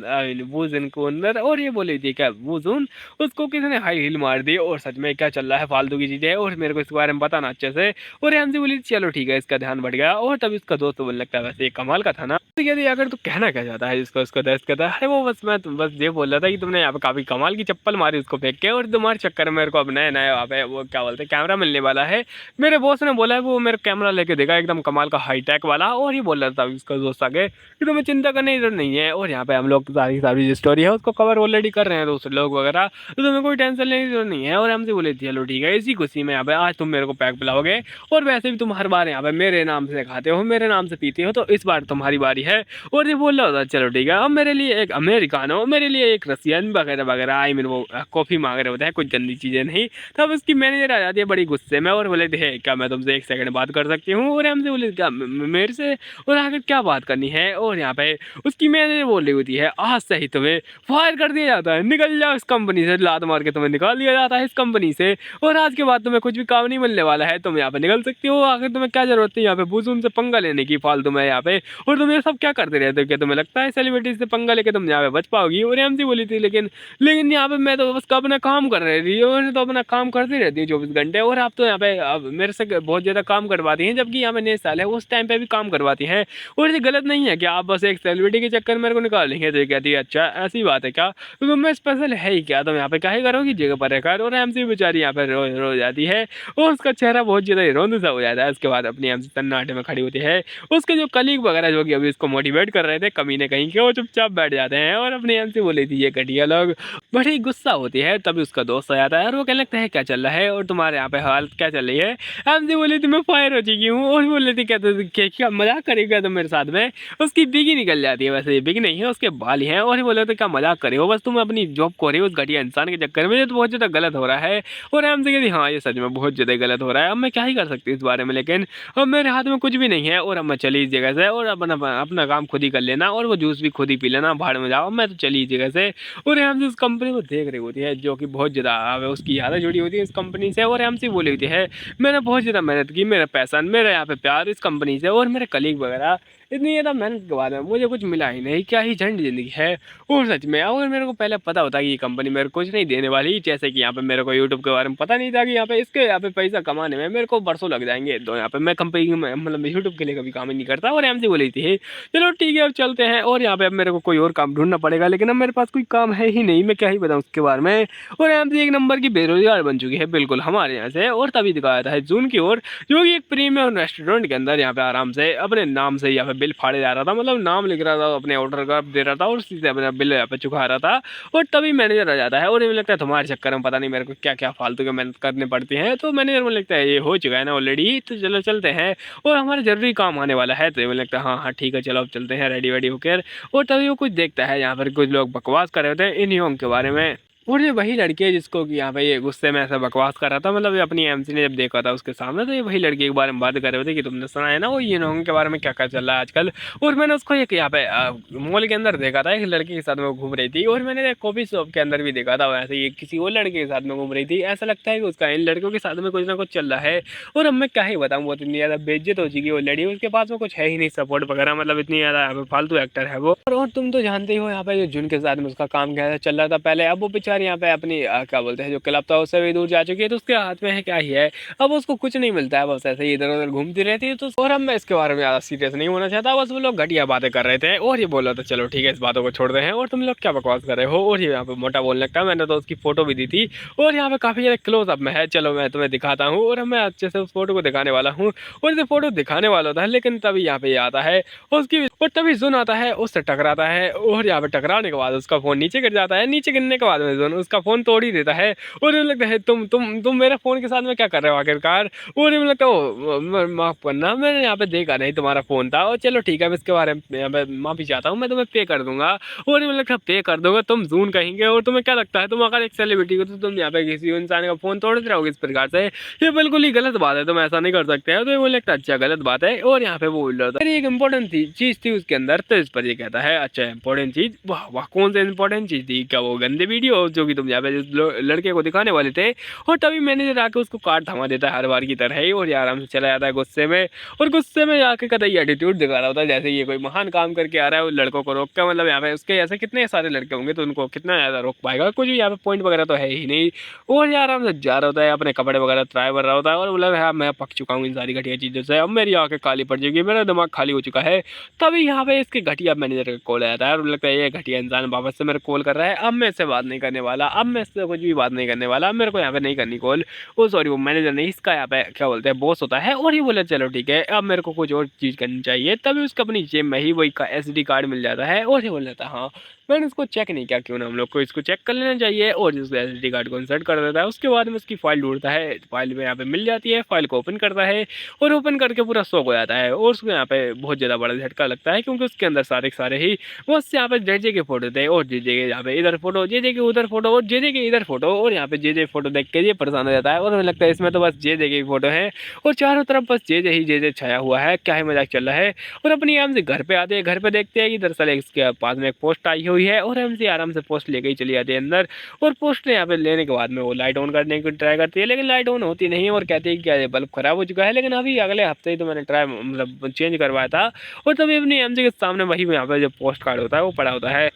वूजन को अंदर। और ये बोली थी क्या वूजून, उसको किसी ने हाई हील मार दी, और सच में क्या चल रहा है फालतू की चीज़ें, और मेरे को इसके बारे में बताना अच्छे से। और हमसे बोली चलो ठीक है, इसका ध्यान बढ़ गया। और तभी उसका दोस्त बोलने लगता है वैसे ये कमाल का था ना। तो कहती अगर तू कहना क्या चाहता है जिसको उसको दर्द करता है, अरे वो बस मैं बस ये बोल रहा था कि तुमने यहाँ पे काफी कमाल की चप्पल मारी उसको फेंक के, और तुम्हारे चक्कर में मेरे को अब नया नया यहाँ पे वो क्या बोलते हैं कैमरा मिलने वाला है। मेरे बॉस ने बोला है वो मेरे कैमरा लेके देगा एकदम कमाल का हाईटेक वाला। और ये बोल रहा था उसका दोस्त आगे कि तुम्हें चिंता करने की जरूरत नहीं है। और यहाँ पे हम लोग सारी सारी जो स्टोरी है उसको कवर ऑलरेडी कर रहे हैं दूसरे लोग वगैरह, तो तुम्हें कोई टेंशन लेने की जरूरत नहीं है। और हमसे बोले चलो ठीक है, इसी खुशी में यहाँ पे आज तुम मेरे को पैक पिलाओगे, और वैसे भी तुम हर बार यहाँ पे मेरे नाम से खाते हो, मेरे नाम से पीते हो, तो इस बार तुम्हारी बारी है। और ये बोल रहा था चलो ठीक है, अब मेरे लिए एक अमेरिकानो, मेरे लिए एक रसियन वगैरह वगैरह, आई मीन वो कॉफ़ी मांग रहे होते हैं, कुछ गंदी चीज़ें नहीं। तब उसकी मैनेजर आ जाती है बड़ी गुस्से में और बोले थे क्या मैं तुमसे एक सेकंड बात कर सकती हूँ। और हमसे बोले क्या मेरे से, और आखिर क्या बात करनी है। और यहाँ पे उसकी मैनेजर बोल रही होती है आज से ही तुम्हें फायर कर दिया जाता है, निकल जाओ इस कंपनी से, लात मार के तुम्हें निकाल दिया जाता है इस कंपनी से, और आज के बाद तुम्हें कुछ भी काम नहीं मिलने वाला है, तुम यहाँ पे निकल सकती हो। आखिर तुम्हें क्या जरूरत है यहाँ पे बुजुर्ग से पंगा लेने की फालतू में यहाँ पे, और तुम ये सब क्या करते रहते हो, क्या तुम्हें लगता है सेलिब्रिटी से पंगा लेके तुम यहाँ पे बच पाओगी। और एमसी बोली थी लेकिन लेकिन यहाँ पे मैं तो बस अपना काम कर रही थी, और तो अपना काम करती रहती है 24 घंटे, और आप तो यहाँ पे अब मेरे से बहुत ज़्यादा काम करवाती हैं, जबकि यहाँ पे नए साल है उस टाइम पे भी काम करवाती हैं। और ये गलत नहीं है कि आप बस एक सेलिब्रिटी के चक्कर मेरे को निकालेंगे। तो ये कहती है अच्छा ऐसी बात है क्या, तो तुम्हें स्पेशल है ही क्या, तुम यहाँ पे क्या ही करोगी जगह पर रहकर। और एमसी बेचारी यहाँ पे रो जाती है, और उसका चेहरा बहुत ज़्यादा रोंद सा हो जाता है। उसके बाद अपनी एमसी सन्नाटे में खड़ी होती है। उसके जो कलीग वगैरह जो कि अभी इसको मोटिवेट कर रहे थे कमीने कहीं के, वो चुपचाप बैठ जाते हैं। और अपनी एमसी बोली थी ये घटिया लोग, बड़ी गुस्सा होती है। तभी उसका दोस्त आ जाता है और वो कहने लगता है क्या चल रहा है और तुम्हारे यहाँ पे हालत क्या चल रही है। एमसी बोली थी मैं फायर हो चुकी हूँ, और बोल रही थी क्या मजाक करेगा तुम मेरे साथ में। उसकी बिगी निकल जाती है, वैसे ये बिगी नहीं है उसके बाल ही हैं। और ये बोले तो क्या मजाक करे हो, बस तुम अपनी जॉब को रही हो उस घटिया इंसान के चक्कर में, ये तो बहुत ज़्यादा गलत हो रहा है। और एमसी कहती हाँ ये सच में बहुत ज़्यादा गलत हो रहा है, अब मैं क्या ही कर सकती हूँ इस बारे में, लेकिन अब मेरे हाथ में कुछ भी नहीं है। और अब मैं चली इस जगह से, और अपना काम खुद ही कर लेना, और वो जूस भी खुद ही पी लेना, भाड़ में जाओ, मैं तो चली इस जगह से। और एमसी उस कंपनी को देख रही होती है जो कि बहुत ज़्यादा उसकी यादें जुड़ी होती है इस कंपनी से। और एमसी बोली होती है मैंने बहुत ज़्यादा मेहनत की, मेरा पैसा, मेरा यहाँ पे प्यार इस कंपनी से, और मेरे कलीग वगैरह, इतनी ज़्यादा मेहनत के बाद में मुझे कुछ मिला ही नहीं, क्या ही झंड ज़िंदगी है। और सच में अगर मेरे को पहले पता होता कि ये कंपनी मेरे को कुछ नहीं देने वाली, जैसे कि यहाँ पे मेरे को यूट्यूब के बारे में पता नहीं था कि यहाँ पे इसके यहाँ पे पैसा कमाने में मेरे को बरसों लग जाएंगे, तो यहाँ पे मैं कंपनी में मतलब यूट्यूब के लिए कभी काम ही नहीं करता। और एमसी बोली थी चलो ठीक है अब चलते हैं, और यहाँ पे अब मेरे को कोई और काम ढूंढना पड़ेगा, लेकिन अब मेरे पास कोई काम है ही नहीं, मैं क्या ही बताऊँ उसके बारे में। और एमसी एक नंबर की बेरोजगार बन चुकी है बिल्कुल हमारे यहाँ से। और तभी दिखाया था जून की ओर, जो कि एक प्रीमियम रेस्टोरेंट के अंदर यहाँ पे आराम से अपने नाम से यहाँ पे बिल फाड़े जा रहा था, मतलब नाम लिख रहा था, अपने ऑर्डर का दे रहा था, और उसी से अपना बिल यहाँ पे चुका रहा था। और तभी मैनेजर आ जाता है, और ये लगता है तुम्हारे चक्कर में पता नहीं मेरे को क्या क्या फालतू की मेहनत करनी पड़ती है। तो मैनेजर मुझे लगता है ये हो चुका है ना ऑलरेडी, तो चलो चलते हैं, और हमारे जरूरी काम आने वाला है। तो ये मुझे लगता है हाँ हाँ ठीक है चलो अब चलते हैं रेडी वेडी होकर। और तभी वो कुछ देखता है यहाँ पर कुछ लोग बकवास कर रहे होते हैं इन योंग के बारे में, और ये वही लड़की है जिसको कि यहाँ पे ये गुस्से में ऐसा बकवास कर रहा था, मतलब ये अपनी एमसी ने जब देखा था उसके सामने, तो ये वही लड़की के बारे में बात कर रहे थे कि तुमने सुना है ना वो ये नोंग के बारे में क्या क्या चल रहा है आजकल। और मैंने उसको एक यहाँ पे मॉल के अंदर देखा था, एक लड़की के साथ में वो घूम रही थी, और मैंने कॉफी शॉप के अंदर भी देखा था वैसे ये किसी और लड़के के साथ में घूम रही थी। ऐसा लगता है कि उसका इन लड़कियों के साथ में कुछ ना कुछ चल रहा है। और अब मैं क्या ही बताऊँ, बहुत इतनी ज़्यादा बेइज्जत हो चुकी है वो लड़ी, उसके पास में कुछ है ही नहीं सपोर्ट वगैरह, मतलब इतनी ज़्यादा यहाँ पे फालतू एक्टर है वो। और तुम तो जानते ही हो यहाँ पे जो जुन के साथ में उसका काम कैसा चल रहा था पहले, अब वो बेचारी यहाँ पे अपनी क्या बोलते हैं जो क्लब था उससे भी दूर जा चुकी है, तो उसके हाथ में है क्या ही है, अब उसको कुछ नहीं मिलता है, बस ऐसे ही इधर उधर घूमती रहती है। तो और अब मैं इसके बारे में ज़्यादा सीरियस नहीं होना चाहता, बस वो लोग घटिया बातें कर रहे थे। और ये बोला था चलो ठीक है इस बातों को छोड़ते हैं, और तुम लोग क्या बकवास कर रहे हो। और ये यहाँ पे मोटा बोलने लगता है, मैंने तो उसकी फोटो भी दी थी, और यहाँ पे काफ़ी ज़्यादा क्लोज अप में है, चलो मैं तुम्हें दिखाता हूँ। और मैं अच्छे से उस फोटो को दिखाने वाला हूँ, और इसे फोटो दिखाने वाला होता है, लेकिन तभी यहाँ पे ये आता है उसकी, और तभी जुन आता है उससे टकराता है, और यहाँ पे टकराने के बाद उसका फ़ोन नीचे गिर जाता है, नीचे गिरने के बाद में जुन उसका फ़ोन तोड़ ही देता है। और मुझे लगता है तुम मेरे फ़ोन के साथ में क्या कर रहे हो आखिरकार। और मुझे लगता है माफ़ करना मैंने यहाँ पे देखा नहीं तुम्हारा फ़ोन था, और चलो ठीक है मैं इसके बारे में यहाँ पे माफ़ी चाहता हूँ, मैं तुम्हें पे कर दूंगा। और मुझे लगता है पे कर दोगे तुम जून कहेंगे, और तुम्हें क्या लगता है तुम अगर एक सेलिब्रिटी हो तो तुम यहाँ पे किसी इंसान का फ़ोन तोड़ रहोगे इस प्रकार से, ये बिल्कुल ही गलत बात है, तुम ऐसा नहीं कर सकते हैं। तो मुझे लगता है अच्छा गलत बात है। और यहाँ पे वो बोल रहा था एक इंपॉर्टेंट चीज़ थी उसके अंदर। तो इस पर ये कहता है अच्छा इंपॉर्टेंट चीज़, वाह वाह कौन सा इंपॉर्टेंट चीज़ थी, क्या वो गंदे वीडियो जो कि तुम यहाँ पे जिस लड़के को दिखाने वाले थे। और तभी मैनेजर आके उसको कार्ड थमा देता है हर बार की तरह ही, और ये आराम से चला जाता है गुस्से में। और गुस्से में आके कतई एटीट्यूड दिखा रहा होता है जैसे ये कोई महान काम करके आ रहा है, लड़कों को रोक के, मतलब यहाँ पे उसके ऐसे कितने सारे लड़के होंगे तो उनको कितना ज़्यादा रोक पाएगा, कुछ भी यहाँ पे पॉइंट वगैरह तो है ही नहीं। और ये आराम से जा रहा होता है, अपने कपड़े वगैरह ट्राई कर रहा होता है और बोला हाँ मैं पक चुका हूँ इन सारी घटिया चीज़ों से, अब मेरी आंखें काली पड़ जाएगी, मेरा दिमाग खाली हो चुका है। तभी यहाँ पे इसके घटिया मैनेजर का कॉल आता है और लगता है ये घटिया इंसान वापस से मेरे कॉल कर रहा है, अब मैं इससे बात नहीं करने वाला, अब मैं इससे कुछ भी बात नहीं करने वाला, अब मेरे को यहाँ पे नहीं करनी कॉल। वो सॉरी वो मैनेजर नहीं, इसका यहाँ पे क्या बोलते हैं बॉस होता है। और ये बोला चलो ठीक है अब मेरे को कुछ और चीज़ करनी चाहिए। तभी उसको अपनी जेब में ही वही का SD कार्ड मिल जाता है और ये बोल जाता है हाँ मैंने इसको चेक नहीं किया, क्यों ना हम लोग को इसको चेक कर लेना चाहिए। और जिसको SD कार्ड को इंसर्ट कर देता है, उसके बाद में उसकी फाइल ढूंढता है, फाइल में यहाँ पे मिल जाती है, फाइल को ओपन करता है और ओपन करके पूरा शॉक हो जाता है। और उसको यहाँ पे बहुत ज़्यादा बड़ा झटका लगता है क्योंकि उसके अंदर सारे सारे ही बहुत से यहाँ पे JJ के फोटो थे, और JJ के यहाँ पे इधर फोटो, JJ के उधर फोटो, और JJ के इधर फोटो। और यहाँ पे JJ फोटो देख के ये परेशान हो जाता है और हमें लगता है इसमें तो बस JJ की फोटो है और चारों तरफ बस JJ ही JJ छाया हुआ है, क्या ही मजाक चल रहा है। और अपनी आराम से घर पे आते हैं, घर पे देखते हैं कि दरअसल इसके पास में एक पोस्ट आई हुई है और MC आराम से पोस्ट लेके ही चली जाती है अंदर। और पोस्ट यहाँ पे लेने के बाद में वो लाइट ऑन करने की ट्राई करती है लेकिन लाइट ऑन होती नहीं है और कहती है कि क्या ये बल्ब खराब हो चुका है, लेकिन अभी अगले हफ्ते ही तो मैंने ट्राई मतलब चेंज करवाया था। और तभी अपनी MC के सामने वही यहाँ पे जो पोस्ट कार्ड होता है वो पड़ा होता है,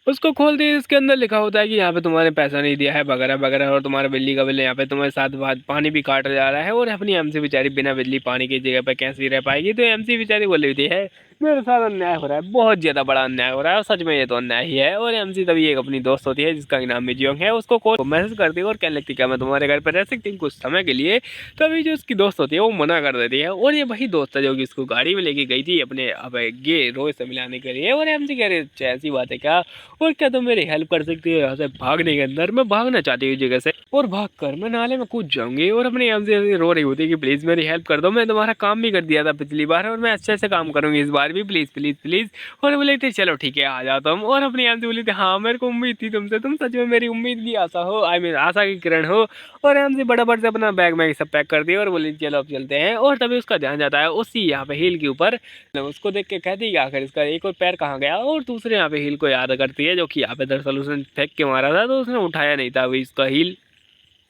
उसको खोलते ही इसके अंदर लिखा होता है कि यहाँ पे तुम्हारे पैसा नहीं दिया है वगैरह वगैरह, और तुम्हारा बिजली का बिल यहाँ पे तुम्हारे साथ बाद पानी भी काटा जा रहा है। और अपनी MC बेचारी बिना बिजली पानी की जगह पे कैसे रह पाएगी। तो MC बेचारी बोल रही थी है मेरे साथ अन्याय हो रहा है, बहुत ज्यादा बड़ा अन्याय हो रहा है और सच में ये तो अन्याय ही है। और MC तभी एक अपनी दोस्त होती है जिसका नाम मिजियोंग है, उसको कॉल मैसेज करती है और कहने लगती है क्या मैं तुम्हारे घर पर रह सकती हूँ कुछ समय के लिए। तभी जो उसकी दोस्त होती है वो मना कर देती है और ये वही दोस्त है जो कि उसको गाड़ी में लेके गई थी अपने अब गे रोज से मिलाने के लिए। और MC कह रही ऐसी बात है क्या, और क्या तुम मेरी हेल्प कर सकती हो यहाँ से भागने के अंदर, मैं भागना चाहती हूँ जगह से और भाग कर मैं नाले में कूद जाऊंगी। और अपने MC से रो रही होती है कि प्लीज मेरी हेल्प कर दो, मैं तुम्हारा काम भी कर दिया था पिछली बार और मैं अच्छे से काम करूंगी इस बार भी, प्लीज प्लीज प्लीज। और बोले थे चलो ठीक है आ जाओ तुम। और अपनी MC बोली थी हाँ मेरे को उम्मीद थी तुमसे, तुम सच में मेरी उम्मीद की आशा हो, आई मीन आशा की किरण हो। और MC बड़ा से अपना बैग में सब पैक कर दिया और बोली चलो अब चलते हैं। और तभी उसका ध्यान जाता है उसी यहाँ पे हील के ऊपर, उसको देख के कहती है आखिर इसका एक और पैर कहाँ गया। और दूसरे यहाँ पे हील को याद करती है जो कि यहाँ पे दरअसल उसने फेंक के मारा था तो उसने उठाया नहीं था वही इसका हील।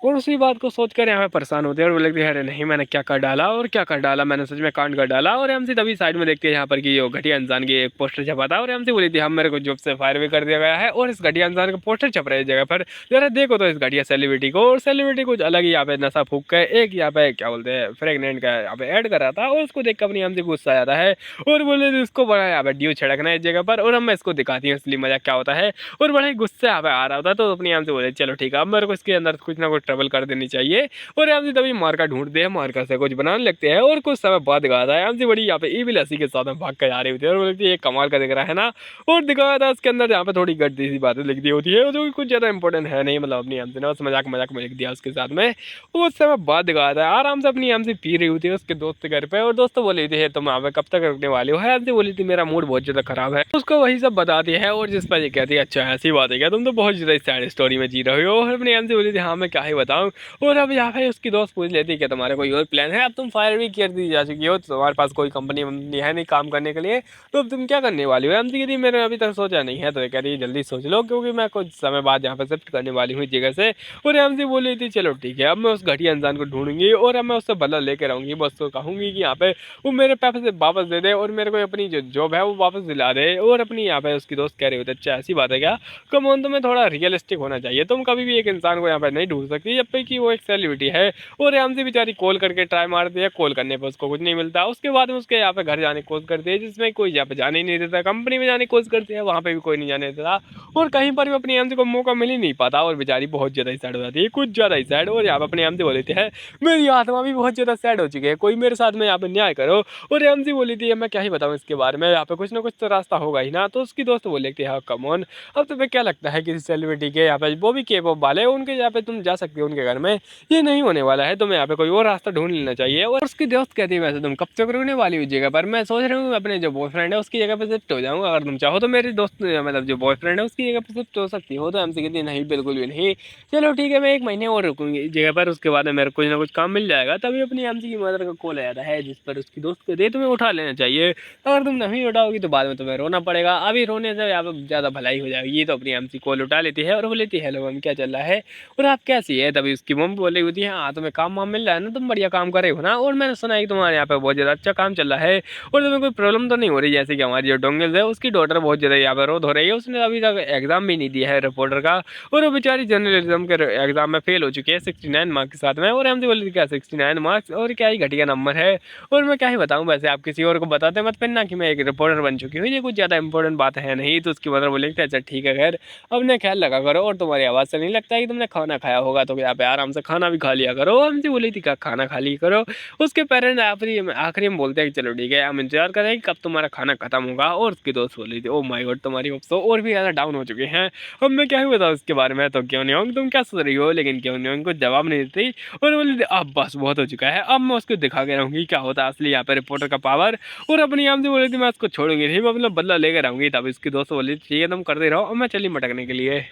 और उसी बात को सोचकर यहाँ पे परेशान होते हैं और बोलते हैं अरे नहीं मैंने क्या कर डाला, और क्या कर डाला मैंने, सच में कांड कर डाला। और MC तभी साइड में देखते हैं यहाँ पर कि वो घटिया इंसान की एक पोस्टर छपा था और MC बोली थी हम मेरे को जॉब से फायर भी कर दिया गया है और इस घटिया इंसान का पोस्टर छप रहा है इस जगह पर, जरा देखो तो इस घटिया सेलिब्रिटी को। और सेलिब्रिटी कुछ अलग ही यहाँ पे नशा फूक के एक यहाँ पे क्या बोलते हैं प्रेगनेंट का यहाँ पे ऐड कर रहा था और उसको देख कर अपनी MC गुस्सा आ जाता है और बोले इसको बड़ा यहाँ पे ड्यू छिड़कना है इस जगह पर और अब मैं इसको दिखाती हूँ असली मजा क्या होता है। और बड़ा ही गुस्से यहाँ पे आ रहा होता है तो अपनी MC बोले चलो ठीक है अब मेरे को इसके अंदर कुछ ना कुछ ट्रबल कर देनी चाहिए। और MC तभी मार्का ढूंढते हैं, मार्का से कुछ बनाने लगते हैं और कुछ समय बाद दिखाता है MC बड़ी यहाँ पे इविल हंसी के साथ में भाग कर जा रही होती है और बोलती है ये कमाल का दिख रहा है ना। और दिखाया था उसके अंदर यहाँ पे थोड़ी गड्डी सी बातें लिख दी होती है जो कि कुछ ज्यादा इंपॉर्टेंट है नहीं, मतलब अपनी MC ने बस मजाक मजाक में लिख दिया उसके साथ में। उस समय बाद दिखाया था आराम से अपनी MC पी रही होती है उसके दोस्त के घर पे और दोस्त बोली थी तुम यहाँ पे कब तक रुकने वाले हो। MC बोली थी मेरा मूड बहुत ज्यादा खराब है, उसको वही सब बताती है और जिस पर ये कहती है अच्छा ऐसी बात है क्या, तुम तो बहुत ज्यादा सैड स्टोरी में जी रहे हो। और अपनी MC बोली थी हाँ मैं क्या ही बताऊँ। और अब यहाँ पे उसकी दोस्त पूछ लेती है कि तुम्हारे कोई और प्लान है, अब तुम फायर भी कर दी जा चुकी हो तो तुम्हारे पास कोई कंपनी है नहीं काम करने के लिए, तो अब तुम क्या करने वाली हो। MC कहती मैंने अभी तक सोचा नहीं है, तो ये कह रही है जल्दी सोच लो क्योंकि मैं कुछ समय बाद यहाँ पे शिफ्ट करने वाली हूँ इस जगह से। और MC बोल रही थी चलो ठीक है अब मैं उस घटिया इंसान को ढूंढूंगी और अब मैं उससे बदला लेकर आऊंगी, बस तो कहूंगी कि यहाँ पे वो मेरे पैसे वापस दे दे और मेरे को अपनी जो जॉब है वो वापस दिला दे। और अपनी यहाँ पे उसकी दोस्त कह रही होती अच्छा ऐसी बात है क्या, कम ऑन तुम्हें थोड़ा रियलिस्टिक होना चाहिए, तुम कभी भी एक इंसान को यहाँ पे नहीं ढूंढ सकती जब तक कि वो एक सेलिब्रिटी है। और MC बेचारी कॉल करके ट्राई मारती है, कॉल करने पर उसको कुछ नहीं मिलता। उसके बाद में उसके यहाँ पे घर जाने की कोशिश करती है जिसमें कोई यहाँ पे जाने ही नहीं देता, कंपनी में जाने की कोशिश करती है वहाँ पे भी कोई नहीं जाने देता और कहीं पर भी अपनी MC को मौका मिल ही नहीं पाता और बेचारी बहुत ज़्यादा ही सैड हो जाती है, कुछ ज़्यादा ही सैड। और यहाँ पे अपनी MC बोली थी है मेरी आत्मा भी बहुत ज़्यादा सैड हो चुकी है, कोई मेरे साथ में यहाँ पे न्याय करो। और MC बोली थी मैं क्या ही बताऊँ इसके बारे में, यहाँ पे कुछ ना कुछ तो रास्ता होगा ही ना। तो उसकी दोस्त बोली थी हाँ कम ऑन, अब तुम्हें क्या लगता है किसी सेलिब्रिटी के यहाँ पे वो भी K-pop वाले उनके यहाँ पे तुम जा सकते सकती हो उनके घर में, ये नहीं होने वाला है। तुम्हें यहाँ पे कोई और रास्ता ढूंढ लेना चाहिए। और उसकी दोस्त कहती है वैसे तुम कब तक रुकने वाली हुई जगह पर, मैं सोच रहा हूँ अपने जो बॉयफ्रेंड है उसकी जगह पे शिफ्ट हो जाऊंगा, अगर तुम चाहो तो मेरी दोस्त मतलब जो बॉयफ्रेंड है उसकी जगह पे शिफ्ट हो सकती हो। तो हमसे कहती है नहीं बिल्कुल भी नहीं, चलो ठीक है मैं 1 महीने और रुकूंगी इस जगह पर, उसके बाद में मेरे को कुछ ना कुछ काम मिल जाएगा। तभी अपनी एमसी की मदर का कॉल आया है जिस पर उसकी दोस्त कहती है तुम्हें उठा लेना चाहिए, अगर तुम नहीं उठाओगी तो बाद में तुम्हें रोना पड़ेगा, अभी रोने से यहाँ पे ज़्यादा भलाई हो जाएगी। तो अपनी एमसी कॉल उठा लेती है और वो लेती है हेलो मैम क्या चल रहा है और आप कैसी है। तभी उसकी मम्मी बोल रही होती है हाँ तुम्हें काम वाम मिल रहा है ना, तुम बढ़िया काम कर रहे हो ना, और मैंने सुना है कि तुम्हारे यहाँ पे बहुत ज़्यादा अच्छा काम चल रहा है और तुम्हें कोई प्रॉब्लम तो नहीं हो रही, जैसे कि हमारी जो डोंगल्स है उसकी डॉटर बहुत ज़्यादा यहाँ पे रोध हो रही है, उसने अभी तक एग्जाम भी नहीं दिया है रिपोर्टर का, और वो बेचारी जर्नलिज्म के एग्जाम में फेल हो चुकी है 69 मार्क्स के साथ में। और हमसे बोली क्या 69 मार्क्स और क्या ही घटिया नंबर है, और मैं क्या ही बताऊं, वैसे आप किसी और को बताते मत फिर ना कि मैं एक रिपोर्टर बन चुकी हूँ, ये कुछ ज़्यादा इंपॉर्टेंट बात है नहीं। तो उसकी मदर बोले अच्छा ठीक है खैर अपने ख्याल रखा करो, और तुम्हारी आवाज़ से नहीं लगता है कि तुमने खाना खाया होगा, तो यहाँ पे आराम से खाना भी खा लिया करो। हमसे बोली थी क्या खाना खा लिया करो। उसके पेरेंट्स आखिरी में बोलते हैं कि चलो ठीक है हम इंतजार करें कि कब तुम्हारा खाना खत्म होगा। और उसकी दोस्त बोली थी ओ माय गॉड तुम्हारी होप्स तो और भी ज़्यादा डाउन हो चुके हैं, अब मैं क्या ही बताऊँ उसके बारे में। तो क्यों नहीं होंगे तुम क्या सोच रही हो, लेकिन क्यों नहीं कुछ जवाब नहीं देती और बोली अब बस बहुत हो चुका है, अब मैं उसको दिखा के रहूँगी क्या होता है असली यहाँ पे रिपोर्टर का पावर। और अपनी आम से बोली थी मैं उसको छोड़ूंगी नहीं, मैं मतलब बदला लेकर रहूँगी। तब इसकी दोस्त बोली ठीक है तुम करते रहो और मैं चली मटकने के लिए,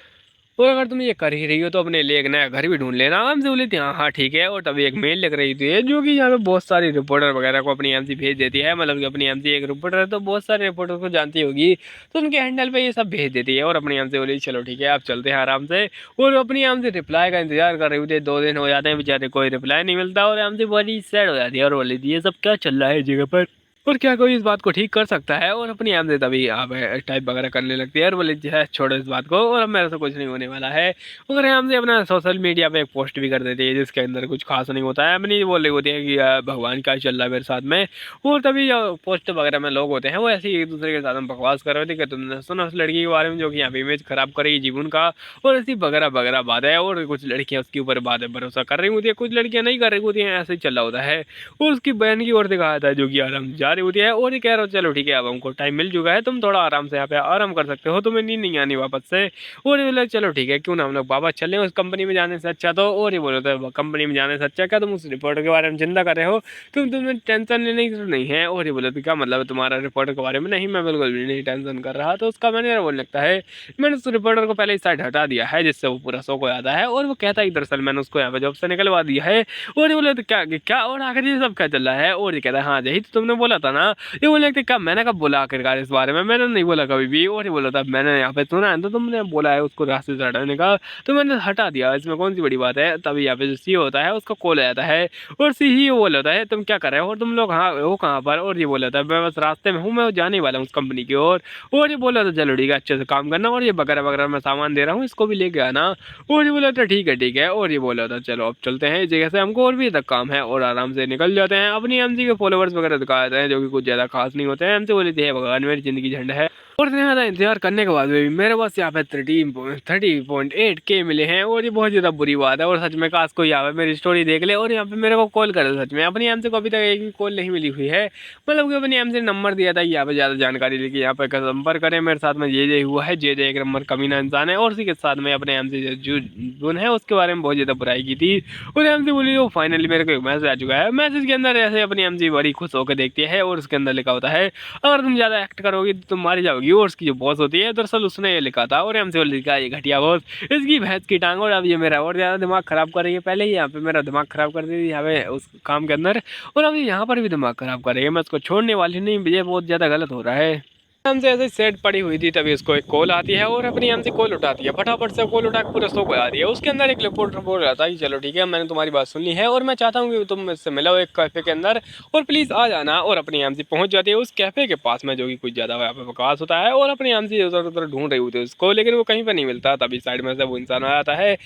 और अगर तुम ये कर ही रही हो तो अपने लिए एक नया घर भी ढूंढ लेना। हमसे बोली थी हाँ हाँ ठीक है। और तभी एक मेल लिख रही थी जो कि यहाँ पे बहुत सारी रिपोर्टर वगैरह को अपनी एमसी भेज देती है, मतलब कि अपनी एमसी एक रिपोर्टर है तो बहुत सारे रिपोर्टर को जानती होगी, तो उनके हैंडल पे ये सब भेज देती है। और अपनी एमसी बोली चलो ठीक है आप चलते हैं आराम से, और अपनी एमसी रिप्लाई का इंतजार कर रही होती है। 2 दिन हो जाते हैं बेचारे कोई रिप्लाई नहीं मिलता, और एमसी बड़ी सैड हो जाती है और बोली थी ये सब क्या चल रहा है इस जगह पर, और क्या कोई इस बात को ठीक कर सकता है। और अपनी आम से तभी आप टाइप वगैरह करने लगती है और बोले है छोड़ो इस बात को और अब मेरे से कुछ नहीं होने वाला है। अगर हम से अपना सोशल मीडिया पे एक पोस्ट भी कर देती है जिसके अंदर कुछ खास नहीं होता है, अपनी बोल रही होती है कि भगवान क्या चल रहा है मेरे साथ में। और तभी जो पोस्ट वगैरह में लोग होते हैं वो ऐसे ही एक दूसरे के साथ में बकवास कर रहे थे कि तुमने सुना उस लड़की के बारे में जो कि यहाँ पे इमेज खराब करेगी जीवन का, और ऐसी वगैरह वगैरह बात है। और कुछ लड़कियाँ उसके ऊपर बातें भरोसा कर रही होती है, कुछ लड़कियाँ नहीं कर रही होती हैं, ऐसे ही चल रहा होता है। और उसकी बहन की ओर से कहा था जो कि आराम जा रही होती है, और ये कह रहा हो चलो ठीक है अब हमको टाइम मिल चुका है तुम थोड़ा आराम से यहाँ पे आराम कर सकते हो, तुम्हें नींद नहीं आनी वापस से। और ये बोला चलो ठीक है क्यों ना हम लोग वापस चलें उस कंपनी में जाने से अच्छा तो। और ये बोला था कंपनी में जाने से अच्छा क्या तुम उस रिपोर्टर के बारे में चिंता कर रहे हो, तुम्हें टेंशन लेने की जरूरत नहीं है। और ये बोला था क्या मतलब तुम्हारा रिपोर्टर के बारे में, नहीं मैं बिल्कुल भी नहीं टेंशन कर रहा। तो उसका मैनेजर बोलने लगता है मैंने उस रिपोर्टर को पहले इस साइड हटा दिया है जिससे वो पूरा शो को आता है, और वो कहता है दरअसल मैंने उसको यहाँ पे जॉब से निकलवा दिया है। और ये बोले तो क्या क्या और आखिर ये सब क्या चल रहा है। और ये कहता है हाँ यही तो तुमने बोला था ना। ये बोले कि कब मैंने कब बोला आखिरकार इस बारे में, मैंने नहीं बोला कभी भी। और ये बोला था मैंने यहाँ पे सुना है तो तुमने बोला है उसको रास्ते से हटाने का, तो मैंने हटा दिया, इसमें कौन सी बड़ी बात है। तभी यहाँ पे जो सीईओ होता है उसका कॉल आ जाता है और सीईओ बोला होता है तुम क्या कर रहे हो और तुम लोग हाँ हो कहाँ पर। और ये बोला था मैं बस रास्ते में हूँ, मैं जाने वाला हूँ उस कंपनी की ओर। और ये बोला था चलो ठीक है अच्छे से काम करना, और ये वगैरह वगैरह मैं सामान दे रहा हूँ इसको भी लेके आना। और ये बोला था ठीक है ठीक है। और ये बोला था चलो अब चलते हैं इस जगह से, हमको और भी तक काम है, और आराम से निकल जाते हैं। अपनी एमसी के फॉलोवर्स वगैरह दिखाते हैं जो कि कुछ ज़्यादा खास नहीं होते हैं। एमसी बोली थी भगवान मेरी जिंदगी झंड है। और इतना ज़्यादा इंतजार करने के बाद भी मेरे पास यहाँ पे 30.8K मिले हैं, और ये बहुत ज़्यादा बुरी बात है। और सच में काश कोई यहाँ पे मेरी स्टोरी देख ले और यहाँ पे मेरे को कॉल करे, सच में अपनी एम से को अभी तक एक भी कॉल नहीं मिली हुई है, मतलब कि अपनी एम से नंबर दिया था यहाँ पे ज़्यादा जानकारी लेके यहाँ पे संपर्क करें मेरे साथ में जे हुआ है, जे एक नंबर कमीना इंसान है। और उसी के साथ में अपने एम से जो जून है उसके बारे में बहुत ज़्यादा बुराई की थी। और एम से बोली वो फाइनली मेरे को एक मैसेज आ चुका है। मैसेज के अंदर ऐसे अपनी एम सी बड़ी खुश होकर देखती है और उसके अंदर लिखा होता है अगर तुम ज़्यादा एक्ट करोगी तो तुम मारी जाओगी। और उसकी जो बॉस होती है दरअसल उसने ये लिखा था, और हमसे लिखा ये घटिया बॉस इसकी भैंस की टांग, और अब ये मेरा और ज़्यादा दिमाग खराब कर रही है। पहले ही यहाँ पे मेरा दिमाग खराब कर दी थी यहाँ पे उस काम के अंदर, और अब यहाँ पर भी दिमाग खराब कर रही है। मैं उसको छोड़ने वाली नहीं, ये बहुत ज़्यादा गलत हो रहा है। हमसे ऐसे सेट पड़ी हुई थी तभी उसको एक कॉल आती है और अपनी हमसे कॉल उठाती है, फटाफट से कॉल उठा के पूरा शो को आती है। उसके अंदर एक रिपोर्टर बोल रहा था कि चलो ठीक है मैंने तुम्हारी बात सुन ली है और मैं चाहता हूँ कि तुम मुझसे मिलो एक कैफे के अंदर और प्लीज़ आ जाना। और अपनी हमसे पहुंच जाती है उस कैफे के पास में जो कि कुछ ज़्यादा यहाँ पे बकवास होता है, और अपनी हमसे उधर उधर ढूंढ रही होती है उसको, लेकिन वो कहीं पर नहीं मिलता। तभी साइड में से वो इंसान आ जाता है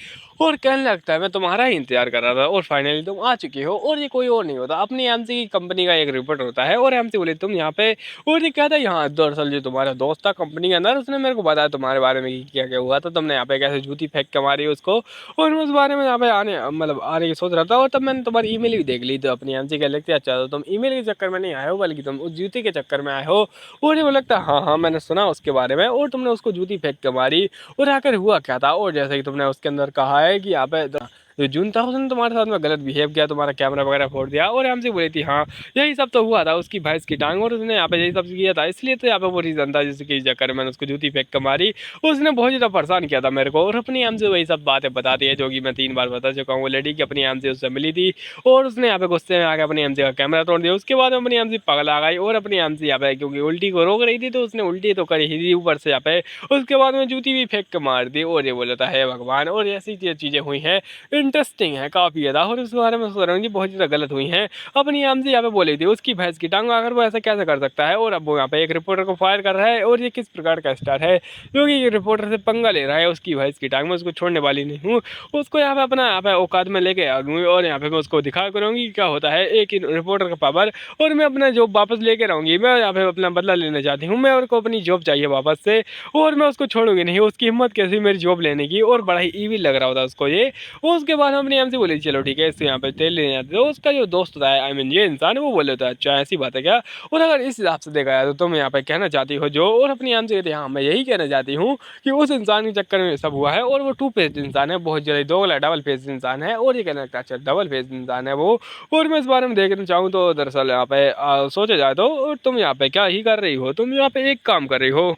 और कहने लगता है मैं तुम्हारा ही इंतजार कर रहा था और फाइनली तुम आ चुकी हो। और ये कोई और नहीं होता अपनी एमसी की कंपनी का एक रिपोर्टर होता है, और एमसी बोले तुम यहाँ पे। और ये कहता है यहाँ दरअसल जो तुम्हारा दोस्त था कंपनी के अंदर उसने मेरे को बताया तुम्हारे बारे में क्या क्या हुआ था, तुमने यहाँ पे कैसे जूती फेंक के मारी उसको। और मैं उस बारे में यहाँ पे आने की सोच रहा था, और तब मैंने तुम्हारी ईमेल भी देख ली। तो अपनी एमसी कह लगती है अच्छा तो तुम ईमेल के चक्कर में नहीं आए हो बल्कि तुम उस जूती के चक्कर में आए हो। और ये वो लगता है हाँ हाँ मैंने सुना उसके बारे में, और तुमने उसको जूती फेंक के मारी और आकर हुआ क्या था। और जैसे कि तुमने उसके अंदर कहा है कि यहाँ पे जो जून था उसने तुम्हारे साथ में गलत बिहेव किया, तुम्हारा कैमरा वगैरह फोड़ दिया। और हमसे बोली थी हाँ यही सब तो हुआ था, उसकी भैंस की टांग, और उसने यहाँ पे यही सब किया था, इसलिए तो यहाँ पे वो रीज़न था जिसके इस चक्कर में मैंने उसको जूती फेंक कर मारी। उसने बहुत ज़्यादा परेशान किया था मेरे को, और अपनी हमसे वही सब बातें बताती है जो कि मैं 3 बार बता चुका हूँ। वो लड़की की अपनी हमसे उससे मिली थी और उसने यहाँ पे गुस्से में आकर अपनी हमसे का कैमरा तोड़ दिया। उसके बाद अपनी हमसे पगला आ गई और अपनी हमसे यहाँ पे क्योंकि उल्टी को रोक रही थी तो उसने उल्टी तो करी ही थी ऊपर से यहाँ पे, उसके बाद में जूती भी फेंक के मार दी। और ये बोला था है भगवान, और ऐसी चीज़ें हुई हैं, इंटरेस्टिंग है काफ़ी ज़्यादा, और उस बारे में सोच रहा हूँ कि बहुत ज़्यादा गलत हुई हैं। अपनी हमसे यहाँ पे बोली थी उसकी भैंस की टांग, अगर वो ऐसा कैसे कर सकता है, और अब वो यहाँ पे एक रिपोर्टर को फायर कर रहा है। और ये किस प्रकार का स्टार है जो कि रिपोर्टर से पंगा ले रहा है उसकी भैंस की टांग में, उसको छोड़ने वाली नहीं हूँ। उसको यहाँ पे अपना यहाँ पे औकात में लेके आ गई और यहाँ पे मैं उसको दिखा करूँगी क्या होता है एक ही रिपोर्टर का पावर, और मैं अपना जॉब वापस लेके रहूँगी। मैं यहाँ पे अपना बदला लेना चाहती हूँ, मैं उसको अपनी जॉब चाहिए वापस से, और मैं उसको छोड़ूंगी नहीं। उसकी हिम्मत कैसी मेरी जॉब लेने की, और बड़ा ही ईविल लग रहा होता उसको ये। उसके बाद हमने हमसे बोली चलो ठीक है इससे यहाँ पे तेल लेने जाते, तो उसका जो दोस्त होता है आई मीन ये इंसान वो बोले होता है अच्छा ऐसी बात है क्या। और अगर इस हिसाब से देखा जाए तो तुम यहाँ पे कहना चाहती हो जो, और अपनी हमसे कहती हाँ मैं यही कहना चाहती हूँ कि उस इंसान के चक्कर में सब हुआ है, और वो 2 फेस इंसान है, बहुत जल्दी डबल फेस इंसान है, और ये कहना लगता है अच्छा डबल फेस इंसान है वो। और मैं इस बारे में देखना चाहूँ तो दरअसल यहाँ पे सोचा जाए तो तुम यहाँ पे क्या ही कर रही हो, तुम यहाँ पे एक काम कर रही हो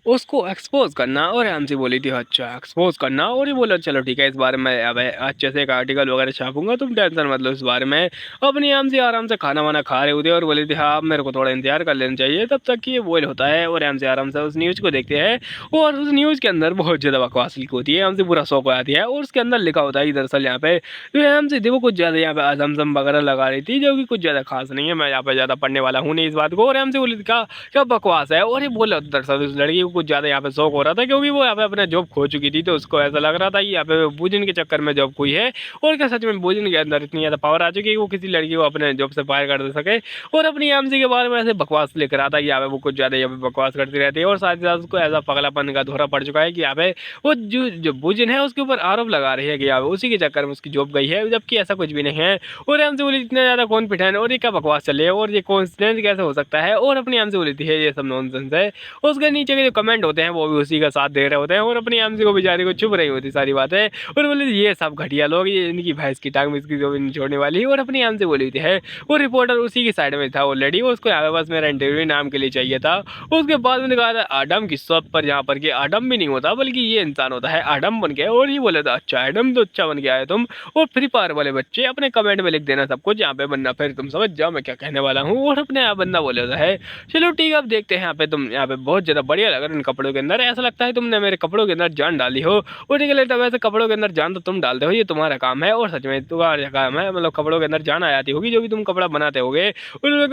उसको एक्सपोज करना। और हमसे बोली थी अच्छा एक्सपोज करना, और ये बोला चलो ठीक है इस बारे में अब अच्छे से एक आर्टिकल वगैरह छापूंगा, तुम टेंशन मत लो इस बारे में। अपनी हमसे आराम से खाना वाना खा रहे होते और बोली थी हाँ मेरे को थोड़ा इंतजार कर लेना चाहिए तब तक कि ये बॉयल होता है। और हमसे आराम से उस न्यूज़ को देखते हैं, और उस न्यूज़ के अंदर बहुत ज़्यादा बकवास लिखी होती है, हमसे पूरा शौक हो जाती है। और उसके अंदर लिखा होता है दरअसल यहाँ पे जो है हमसे थी वो कुछ ज़्यादा यहाँ पे अजमजम वगैरह लगा रही थी जो कि कुछ ज़्यादा खास नहीं है, मैं यहाँ पे ज़्यादा पढ़ने वाला हूँ नहीं इस बात को। और हमसे बोली थी क्या बकवास है, और ये बोला दरअसल उस लड़की को कुछ ज़्यादा यहाँ पे शौक हो रहा था क्योंकि वो यहाँ पे अपना जॉब खो चुकी थी, तो उसको ऐसा लग रहा था कि यहाँ पे बूजन के चक्कर में जॉब खोई है। और क्या सच में बूजन के अंदर इतनी ज़्यादा पावर आ चुकी है कि वो किसी लड़की को अपने जॉब से फायर कर दे सके। और अपनी एमसी के बारे में ऐसे बकवास लिख रहा था कि यहाँ पे वो कुछ ज़्यादा यहाँ पे बकवास करती रहती है, और साथ ही साथ उसको ऐसा पगलापन का दौरा पड़ चुका है कि यहाँ पे वो जो बूजन है उसके ऊपर आरोप लगा रही है कि यहाँ पे उसी के चक्कर में उसकी जॉब गई है, जबकि ऐसा कुछ भी नहीं है। और एमसी बोली इतना ज़्यादा कॉन्फिडेंट, और ये क्या बकवास चले, और ये कॉन्फिडेंस कैसे हो सकता है। और अपनी एमसी बोली थी है ये सब नॉनसेंस है। उसके नीचे के जो कमेंट होते हैं वो भी उसी का साथ दे रहे होते हैं, और अपनी एमसी को बेचारी को चुप रही होती सारी बातें। और बोले ये सब घटिया लोग, ये इनकी भैंस की टांग में इसकी जो नहीं छोड़ने वाली। और अपनी एमसी बोली थी है वो रिपोर्टर उसी की साइड में था ऑलरेडी, उसको यहाँ पे बस मेरा इंटरव्यू नाम के लिए चाहिए था। उसके बाद मैंने कहा था आडम की शॉप पर, जहाँ पर कि आडम भी नहीं होता बल्कि ये इंसान होता है आडम बन गया। और ये बोला था अच्छा आडम तो अच्छा बन गया है तुम। और फ्री फायर वाले बच्चे अपने कमेंट में लिख देना सब कुछ यहाँ पे, बनना फिर तुम समझ जाओ मैं क्या कहने वाला हूँ। और अपने यहाँ बंदा बोला था है चलो ठीक है अब देखते हैं यहाँ पे तुम यहाँ पे बहुत ज़्यादा बढ़िया लग रहा है इन कपड़ों के अंदर, ऐसा लगता है तुमने मेरे कपड़ों के अंदर जान डाली हो। और ठीक है वैसे कपड़ों के अंदर जान तो तुम डालते हो, ये तुम्हारा काम है, और सच में तुम्हारा काम है, मतलब कपड़ों के अंदर जान आ जाती होगी जो भी तुम कपड़ा बनाते होगे।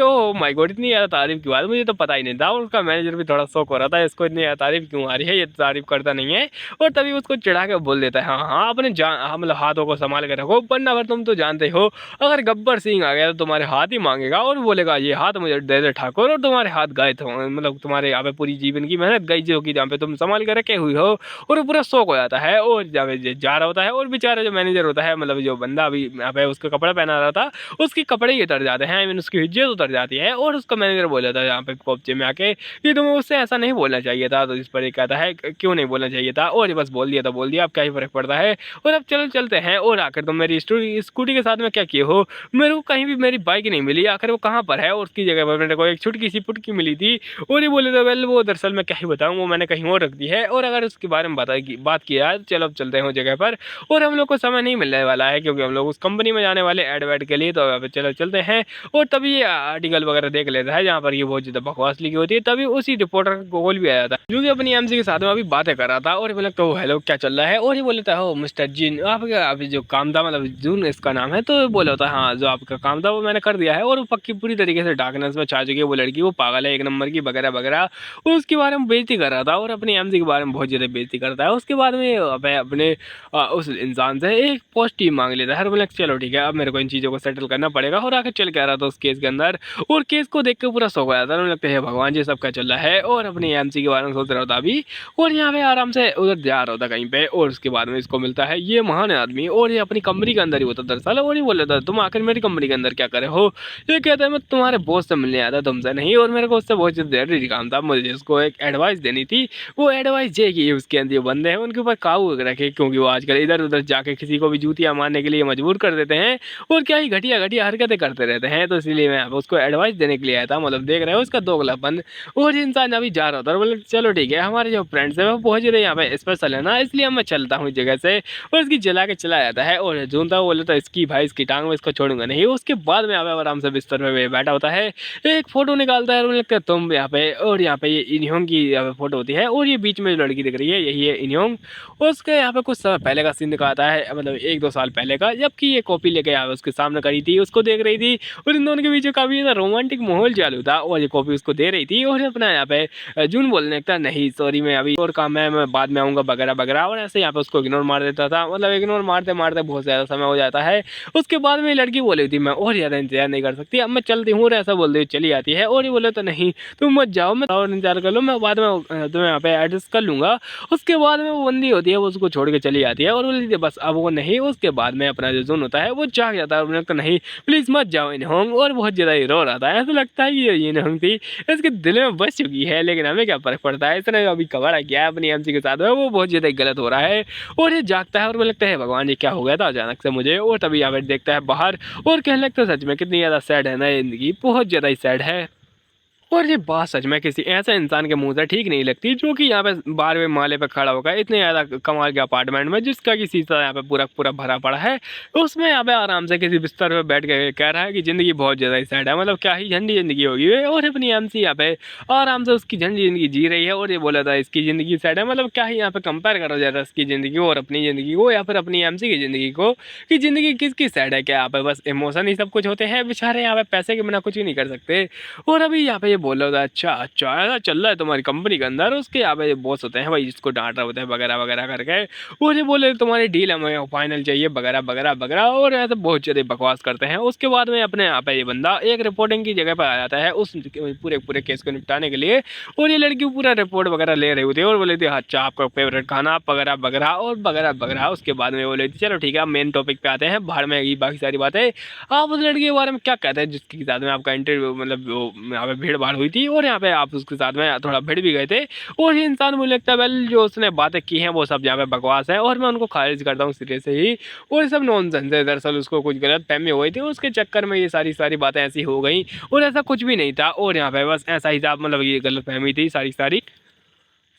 ओ माय गॉड इतनी ज़्यादा तारीफ की बात मुझे तो पता ही नहीं था। और उसका मैनेजर भी थोड़ा शौक हो रहा था इसको इतनी ज़्यादा तारीफ क्यों आ रही है, ये तारीफ करता नहीं है। और तभी उसको चिढ़ा के बोल देता है हाँ हाँ अपने जान मतलब हाथों को संभाल के रखो, वरना अगर तुम तो जानते हो अगर गब्बर सिंह आ गया तो तुम्हारे हाथ ही मांगेगा और बोलेगा ये हाथ मुझे दे दे ठाकुर, और तुम्हारे हाथ गए थे, मतलब तुम्हारे यहाँ पे पूरी जीवन की मेहनत गई जो कि जहाँ पे तुम संभाल के रखे हुई हो। और पूरा शौक हो जाता है और जहाँ पे जा रहा होता है, और बेचारा जो मैनेजर होता है मतलब जो बंदा अभी यहाँ पे उसका कपड़ा पहना रहा था उसके कपड़े ही उतर जाते हैं, आई मीन उसकी इज्जत उतर जाती है। और उसका मैनेजर बोल जाता है यहाँ पे कोपचे में आके कि तुम्हें उससे ऐसा नहीं बोलना चाहिए था, तो इस पर ये कहता है क्यों नहीं बोलना चाहिए था, और ये बस बोल दिया तो बोल दिया, अब क्या ही फर्क पड़ता है। और अब चलो चलते हैं। और आखिर तुम मेरी स्कूटी के साथ में क्या किए हो, मेरे को कहीं भी मेरी बाइक नहीं मिली, आखिर वो कहाँ पर है। और उसकी जगह पर मेरे को एक छुटकी सी पुटकी मिली थी, और ये बोले तो वेल वो दरअसल मैं क्या ही बताऊँ वो मैंने कहीं और रख दी है। और अगर उसके बारे में बात किया है चलो अब चलते हैं उस जगह पर। और हम लोग को समय नहीं मिलने वाला है क्योंकि हम लोग उस कंपनी में जाने वाले एड वेड के लिए, तो अब चलो चलते हैं। और तभी ये आर्टिकल वगैरह देख लेता है जहाँ पर ये बहुत ज़्यादा बकवास लिखी होती है, तभी उसी रिपोर्टर का कॉल भी आया था जो कि अपनी एमसी के साथ में अभी बातें कर रहा था। और बोला तो हेलो क्या चल रहा है, और ये बोला था हो मिस्टर जीन आपका अभी जो काम था मतलब जून इसका नाम है, तो बोला होता है हाँ जो आपका काम था वो मैंने कर दिया है। और वो पक्की पूरी तरीके से डार्कनेस में छा चुकी है वो लड़की, वो पागल है एक नंबर की वगैरह वगैरह, उसके बारे में बेइज्जती कर रहा था और अपनी एमसी के बारे में बहुत ज़्यादा बेइज्जती करता है। उसके बाद में अपने उस इंसान से एक पोस्ट ही मांग लेता है। बोले चलो ठीक है अब मेरे को इन चीज़ों को सेटल करना पड़ेगा, और आकर चल के आ रहा था उस केस के अंदर। और केस को देख के पूरा शौक आया था, लगता है भगवान जी सब क्या चल रहा है, और अपनी एमसी के बारे में सोच रहा था अभी। और यहाँ पे आराम से उधर जा रहा था कहीं पे, और उसके बाद में इसको मिलता है ये महान आदमी, और ये अपनी कंपनी के अंदर ही होता दरअसल। और ये बोल रहा था तुम आखिर मेरी कंपनी के अंदर क्या करे हो, ये कहता है मैं तुम्हारे बॉस से मिलने आया था तुमसे नहीं, और मेरे को उससे बहुत जरूरी काम था, मुझे इसको एक एडवाइस एडवाइस देनी थी, वो एडवाइस ये कि उसके अंदर जो बंदे हैं उनके ऊपर काबू रखे, क्योंकि वो आजकल इधर-उधर जाके किसी को भी जूतियाँ मारने के लिए मजबूर कर देते हैं और क्या ही घटिया-घटिया हरकतें करते रहते हैं। तो इसलिए मैं उसको एडवाइस देने के लिए आया था, मतलब देख रहे हो उसका दोगलापन। और ये इंसान अभी जा रहा था और बोले चलो ठीक है, हमारे जो फ्रेंड्स हैं वो पहुँच रहे हैं यहाँ पे स्पेशल है ना, इसलिए अब मैं चलता हूँ इस जगह से। और इसकी जला के चला जाता है और जूनता बोले तो इसकी भाई इसकी टाँग में इसको छोड़ूँगा नहीं। उसके बाद में यहाँ पे आराम से बिस्तर पे बैठा होता है, एक फ़ोटो निकालता है और मुझे लगता है तुम यहाँ पे, और यहाँ पे ये इन्होंग की यहाँ पे फ़ोटो होती है और ये बीच में जो लड़की दिख रही है यही है इन्होंग। उसके यहाँ पे कुछ समय पहले का सीन दिखाता है, मतलब 1-2 साल पहले का, जबकि ये कॉपी लेके यहाँ पे उसके सामने खड़ी थी, उसको देख रही थी और इन दोनों के बीच काफ़ी ज़्यादा रोमांटिक माहौल चालू था और ये कॉपी उसको दे रही थी और अपना यहाँ पे जून बोलने लगता नहीं सॉरी मैं अभी और काम है, मैं बाद में आऊँगा वगैरह-वगैरह, और ऐसे यहाँ पे उसको इग्नोर मार देता था। मतलब इग्नोर मारते-मारते बहुत ज़्यादा समय हो जाता है। उसके बाद में लड़की बोली थी मैं और ज़्यादा इंतज़ार नहीं कर सकती, अब मैं चलती हूँ, और ऐसा बोलते हुए चली आती है। और ये बोले तो नहीं तुम मत जाओ, मैं और इंतज़ार कर लो, मैं बाद में तुम्हें यहाँ पे एडजस्ट कर लूँगा। उसके बाद में वो बंदी होती है, वो उसको छोड़ के चली आती है और बोलती है बस अब वो नहीं। उसके बाद में अपना जो जून होता है वो जाग जाता है और बोलता नहीं प्लीज़ मत जाओ इन्होंने, और बहुत ज़्यादा ही रो रहा था। ऐसा लगता है कि ये इन्होंने थी इसके दिल में बस चुकी है, लेकिन हमें क्या फ़र्क पड़ता है, इसने अभी कबाड़ा किया है अपनी एमसी के साथ में, वो बहुत ज़्यादा गलत हो रहा है। और ये जागता है और मुझे लगता है भगवान ये क्या हो गया था अचानक से मुझे, और तभी यहाँ पे देखता है बाहर और कहने लगता है सच में कितनी ज़्यादा सैड है ना ये ज़िंदगी, बहुत ज़्यादा ही सैड है। और ये बात सच में किसी ऐसे इंसान के मुँह से ठीक नहीं लगती जो कि यहाँ पे 12वें माले पे खड़ा होगा इतने ज़्यादा कमाल के अपार्टमेंट में, जिसका कि शीशा यहाँ पे पूरा भरा पड़ा है। उसमें यहाँ पे आराम से किसी बिस्तर पे बैठ के कह रहा है कि ज़िंदगी बहुत ज़्यादा ही सैड है, मतलब क्या ही झंडी ज़िंदगी होगी ये, और अपनी एमसी यहाँ पे आराम से उसकी झंडी ज़िंदगी जी रही है। और ये बोला था इसकी ज़िंदगी सैड है, मतलब क्या ही यहाँ पे कंपेयर करा जाता है इसकी ज़िंदगी और अपनी ज़िंदगी को, या फिर अपनी एमसी की ज़िंदगी को, कि ज़िंदगी किसकी सैड है। क्या यहाँ पे बस इमोशन ही सब कुछ होते हैं, बेचारे यहाँ पे पैसे के बिना कुछ भी नहीं कर सकते। और अभी यहाँ पे ये बोल रहा था अच्छा ऐसा चल रहा है तुम्हारी कंपनी के अंदर, उसके यहाँ पे बॉस होते हैं भाई जिसको डांट रहे होते हैं वगैरह करके, वो ये बोले तुम्हारी डील हमें फाइनल चाहिए वगैरह, और ऐसे बहुत ज़्यादा बकवास करते हैं। उसके बाद में अपने यहाँ पे ये बंदा एक रिपोर्टिंग की जगह पर आ जाता है उस पूरे केस को निपटाने के लिए, और ये लड़की पूरा रिपोर्ट वगैरह ले रही होती है और बोले थी अच्छा आपका फेवरेट खाना वगैरह। उसके बाद में बोले थी चलो ठीक है अब मेन टॉपिक पे आते हैं, बाहर में बाकी सारी बातें, आप उस लड़की के बारे में क्या कहते हैं जिसके साथ में आपका इंटरव्यू मतलब यहाँ पे भीड़ भाड़ हुई थी और यहाँ पे आप उसके साथ में थोड़ा भिड़ भी गए थे। और ये इंसान मुझे लगता है वेल जो उसने बातें की हैं वो सब यहाँ पे बकवास है और मैं उनको खारिज करता हूँ सिरे से ही, और ये सब नॉनसेंस है। दरअसल उसको कुछ गलत फहमी हो गई थी, उसके चक्कर में ये सारी बातें ऐसी हो गई और ऐसा कुछ भी नहीं था, और यहाँ पे बस ऐसा ही था, मतलब ये गलत फहमी थी सारी।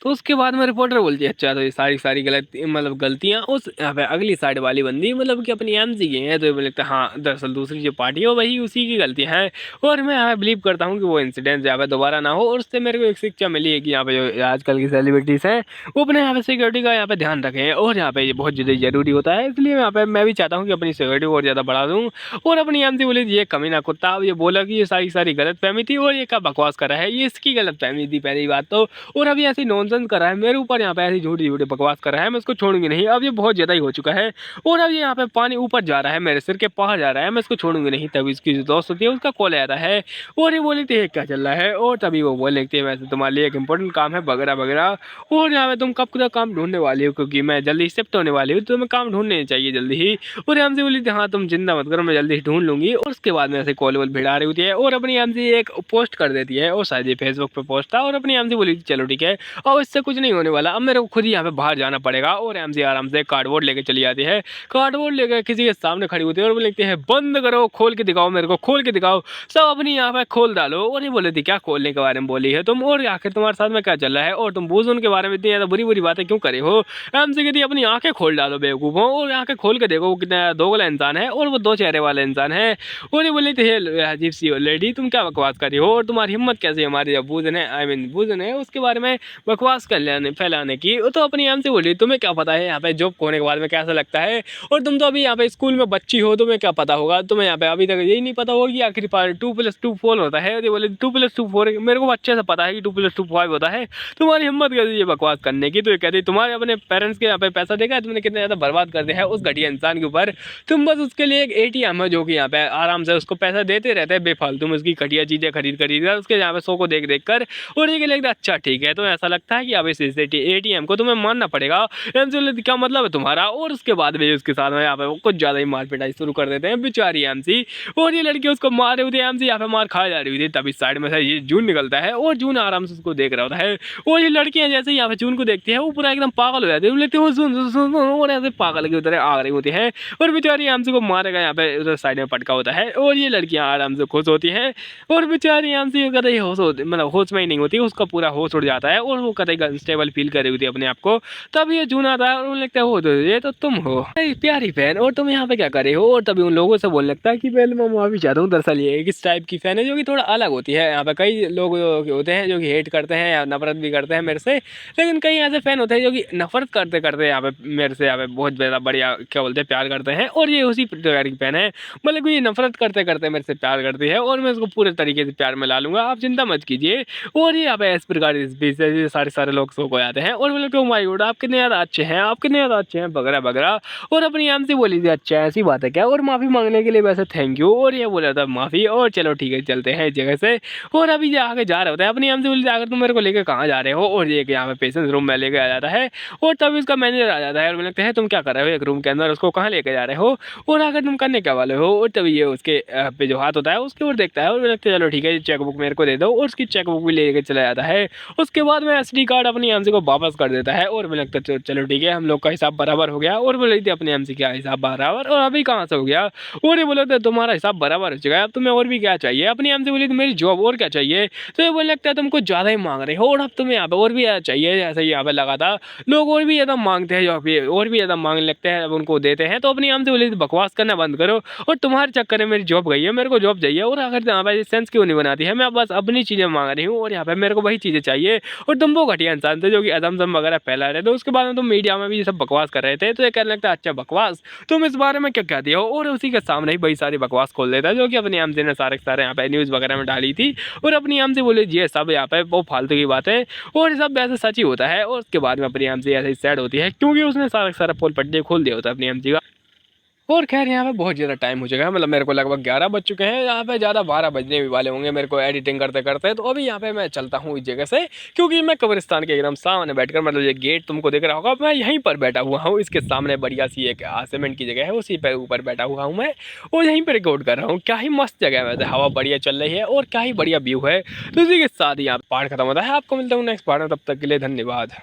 तो उसके बाद में रिपोर्टर बोलती है अच्छा तो ये सारी गलत मतलब गलतियाँ उस यहाँ पे अगली साइड वाली बंदी मतलब कि अपनी एमसी की हैं। तो मुझे लगता है हाँ दरअसल दूसरी जो पार्टी है वही उसी की गलतियाँ हैं, और मैं यहाँ पे बिलीव करता हूँ कि वो इंसिडेंट यहाँ पे दोबारा ना हो। और उससे मेरे को एक शिक्षा मिली है कि यहाँ पे जो आजकल की सेलिब्रिटीज़ हैं वो अपने यहाँ पे सिक्योरिटी का यहाँ पे ध्यान रखें, और यहाँ पे ये बहुत ज़्यादा ज़रूरी होता है। इसलिए यहाँ पे मैं भी चाहता हूँ कि अपनी सिक्योरिटी को और ज़्यादा बढ़ा दूँ। और अपनी एमसी बोली ये कमीना कुत्ता, अब ये बोला कि ये सारी गलत फहमी थी और ये क्या बकवास कर रहा है, ये इसकी गलत फहमी थी पहली बात तो, और अभी ऐसी नॉनसेंस कर रहा है मेरे ऊपर यहाँ पे ऐसी झूठी बकवास कर रहा है, मैं इसको छोड़ूंगी नहीं। अब ये बहुत ज़्यादा ही हो चुका है और अब ये यहाँ पे पानी ऊपर जा रहा है, मेरे सिर के बाहर जा रहा है, मैं इसको छोड़ूंगी नहीं। तभी इसकी जो दोस्त होती है उसका कॉल आता है और ये बोली थी क्या चल रहा है, और तभी वो बोल लेती है वैसे तुम्हारे लिए एक इंपॉर्टेंट काम है वगैरह। और यहाँ पे तुम कब तक काम ढूंढने वाली हो, क्योंकि मैं जल्दी शिफ्ट होने वाली हूँ तो तुम्हें काम ढूंढने चाहिए जल्दी ही। और हमसे बोली थी हाँ तुम चिंता मत करो मैं जल्दी ही ढूंढ लूंगी। और उसके बाद में ऐसे कॉल वॉल भिड़ा रही होती है और अपनी हमसे एक पोस्ट कर देती है, और शायद ये फेसबुक पे पोस्ट था, और अपनी हमसे बोली थी चलो ठीक है अब इससे कुछ नहीं होने वाला, अब मेरे को खुद ही यहाँ पे बाहर जाना पड़ेगा। और एमसी आराम से कार्डबोर्ड लेके चली जाती है, कार्डबोर्ड लेकर किसी के सामने खड़ी होती है और वो लिखती है बंद करो, खोल के दिखाओ मेरे को, खोल के दिखाओ, सब अपनी यहाँ पे खोल डालो। और ये बोले थी क्या खोलने के बारे में बोली है तुम, और आखिर तुम्हारे साथ में क्या चल रहा है, और तुम बूझ उनके बारे में इतनी ज़्यादा बुरी बातें क्यों करे हो। एमसी कहती है अपनी आंखें खोल डालो बेवकूफ़ों, और आंखें खोल के देखो वो कितना दोगला इंसान है और वो दो चेहरे वाला इंसान है। और ये बोली थी अजीब सी लेडी तुम क्या बकवास कर रही हो, और तुम्हारी हिम्मत कैसे हमारी जब बूझन है उसके बारे में बकवास कर फैलाने की। तो अपनी एम से बोली तुम्हें क्या पता है यहाँ पे जॉब होने के बाद में कैसा लगता है, और तुम तो अभी यहाँ पे स्कूल में बच्ची हो, तुम्हें क्या पता होगा, तुम्हें यहाँ पे अभी तक यही नहीं पता होगा कि आखिर 2+2 4 होता है। तो बोले 2+2 4 मेरे को अच्छे से पता है कि 2+2 5 होता है, तुम्हारी हिम्मत कैसी ये बकवास करने की। तो ये कहती तुम्हारे अपने पेरेंट्स के यहाँ पे पैसा देखा है तुमने कितने ज़्यादा बर्बाद कर दिया है उस घटिया इंसान के ऊपर, तुम बस उसके लिए एक ATM है जो कि यहाँ पे आराम से उसको पैसा देते रहते हैं बेफालतू में उसकी घटिया चीज़ें खरीद कर उसके यहाँ पे शो को देख कर। और ये लगता अच्छा ठीक है तो ऐसा लगता है कि अब इस ATM को तुम्हें मानना पड़ेगा। एमसी बोल लेती क्या मतलब है तुम्हारा, और उसके बाद में उसके साथ में यहाँ पे वो कुछ ज्यादा ही मार पिटाई शुरू कर देते हैं बेचारी एमसी, और ये लड़की उसको मार रही होती है, एमसी यहाँ पे मार खा जा रही हुई थी। तभी साइड में से ये जून निकलता है और जून आराम से उसको देख रहा होता है, और ये लड़कियां जैसे यहाँ पे जून को देखती है वो पूरा एकदम पागल हो जाती है, लेती है सुन और ऐसे पागल की तरह आ रही होती है, और बेचारी एमसी को मारेगा यहाँ पे उधर साइड में पटका होता है, और ये लड़कियां आराम से खुश होती हैं, और बेचारी एमसी कतई होश होती मतलब होश में ही नहीं होती, उसका पूरा होश उड़ जाता है और वो कतई अनस्टेबल फील कर रही होती है अपने आप को। तब ये जून आता है और उन्हें लगता है हो तो ये तो तुम हो प्यारी फैन, और तुम यहाँ पे क्या कर रहे हो, और तभी उन लोगों से बोलने लगता है कि पहले मैं माफी चाहता हूँ, दरअसल ये किस टाइप की फैन है जो कि थोड़ा अलग होती है। यहाँ पे कई लोग होते हैं जो कि हेट करते हैं या नफरत भी करते हैं मेरे से, लेकिन कई ऐसे फैन होते हैं जो कि नफरत करते करते यहाँ पे मेरे से यहाँ पे बहुत ज़्यादा बढ़िया क्या बोलते हैं प्यार करते हैं, और ये उसी प्रकार की फैन है, मतलब कि ये नफरत करते करते मेरे से प्यार करती है, और मैं इसको पूरे तरीके से प्यार में ला लूंगा, आप चिंता मत कीजिए। और ये यहाँ पे इस प्रकार इस बीच से सारे लोग सो को आते हैं और बोले कि माय गॉड आप कितने ज़्यादा अच्छे हैं, आप कितने ज़्यादा अच्छे हैं वगैरह वगैरह, और अपनी एम से बोली थी अच्छा ऐसी बात है क्या, और माफ़ी मांगने के लिए वैसे थैंक यू, और ये बोला था माफ़ी, और चलो ठीक है चलते हैं इस जगह से। और अभी ये आगे जा रहे होता है अपनी एम से बोली अगर तुम मेरे को लेकर कहाँ जा रहे हो, और ये यहाँ पे पेशेंस रूम में लेके आ जाता है, और तभी उसका मैनेजर आ जाता है और बोले लगता है तुम क्या कर रहे हो एक रूम के अंदर, उसको कहाँ लेके जा रहे हो, और अगर तुम करने क्या वाले हो, और तभी ये उसके पे जो हाथ होता है उसके ऊपर देखता है और बोले लगता है चलो ठीक है चेकबुक मेरे को दे दो, और उसकी चेकबुक भी लेके चला जाता है। उसके बाद में SD कार्ड अपनी एमसी को वापस कर देता है, और बोले लगता है चलो ठीक है हम लोग का हिसाब बराबर हो गया, और बोले थे अपने एमसी का हिसाब बराबर, और अभी कहाँ से हो गया, और ये बोले थे तुम्हारा हिसाब बराबर हो चुका है अब तुम्हें और भी क्या चाहिए, अपनी एमसी बोली मेरी जॉब और क्या चाहिए, तो ये बोलने लगता है तुम कुछ ज़्यादा ही मांग रहे हो, और अब तुम्हें यहाँ पे और भी चाहिए, जैसे यहाँ पे लगा था लोग और भी ज़्यादा मांगते हैं, जो और भी ज़्यादा मांगने लगते हैं अब उनको देते हैं, तो अपनी एमसी बोली बकवास करना बंद करो, और तुम्हारे चक्कर में मेरी जॉब गई है, मेरे को जॉब चाहिए, और अगर यहाँ पे सेंस क्यों नहीं बनाती है, मैं बस अपनी चीज़ें मांग रही हूँ, और यहाँ पे मेरे को वही चीज़ें चाहिए, और तुम वो घटिया इंसान थे जो कि अदम वगैरह फैला रहे थे, उसके बाद में तुम मीडिया में भी ये सब बकवास कर रहे थे, तो ये कहने लगता है अच्छा बकवास तुम इस बारे में क्या कहती हो, और उसी के सामने ही बड़ी सारी बकवास खोल देता है जो कि अपनी एमसी ने सारे यहाँ पे न्यूज़ वगैरह में डाली थी, और अपनी एमसी बोले ये सब यहाँ पे वो फालतू की बात है, और सब वैसे सच ही होता है, और उसके बाद में अपनी एमसी ऐसे ही सैड होती है क्योंकि उसने सारा पोल पट्टी खोल दिया होता है अपनी एमसी का। और खैर यहाँ पे बहुत ज़्यादा टाइम हो चुका है, मतलब मेरे को लगभग 11 बज चुके हैं, यहाँ पे ज़्यादा 12 बजने भी वाले होंगे मेरे को एडिटिंग करते करते, तो अभी यहाँ पे मैं चलता हूँ इस जगह से, क्योंकि मैं कब्रिस्तान के एकदम सामने बैठकर मतलब ये गेट तुमको दिख रहा होगा, मैं यहीं पर बैठा हुआ हूँ, इसके सामने बढ़िया सी एक सीमेंट की जगह है उसी पर ऊपर बैठा हुआ हूँ मैं, और यहीं पर रिकॉर्ड कर रहा हूँ। क्या ही मस्त जगह है वैसे, हवा बढ़िया चल रही है और क्या ही बढ़िया व्यू है। तो इसी के साथ ही यहाँ पार्ट खत्म होता है, आपको मिलता हूँ नेक्स्ट पार्ट में, तब तक के लिए धन्यवाद।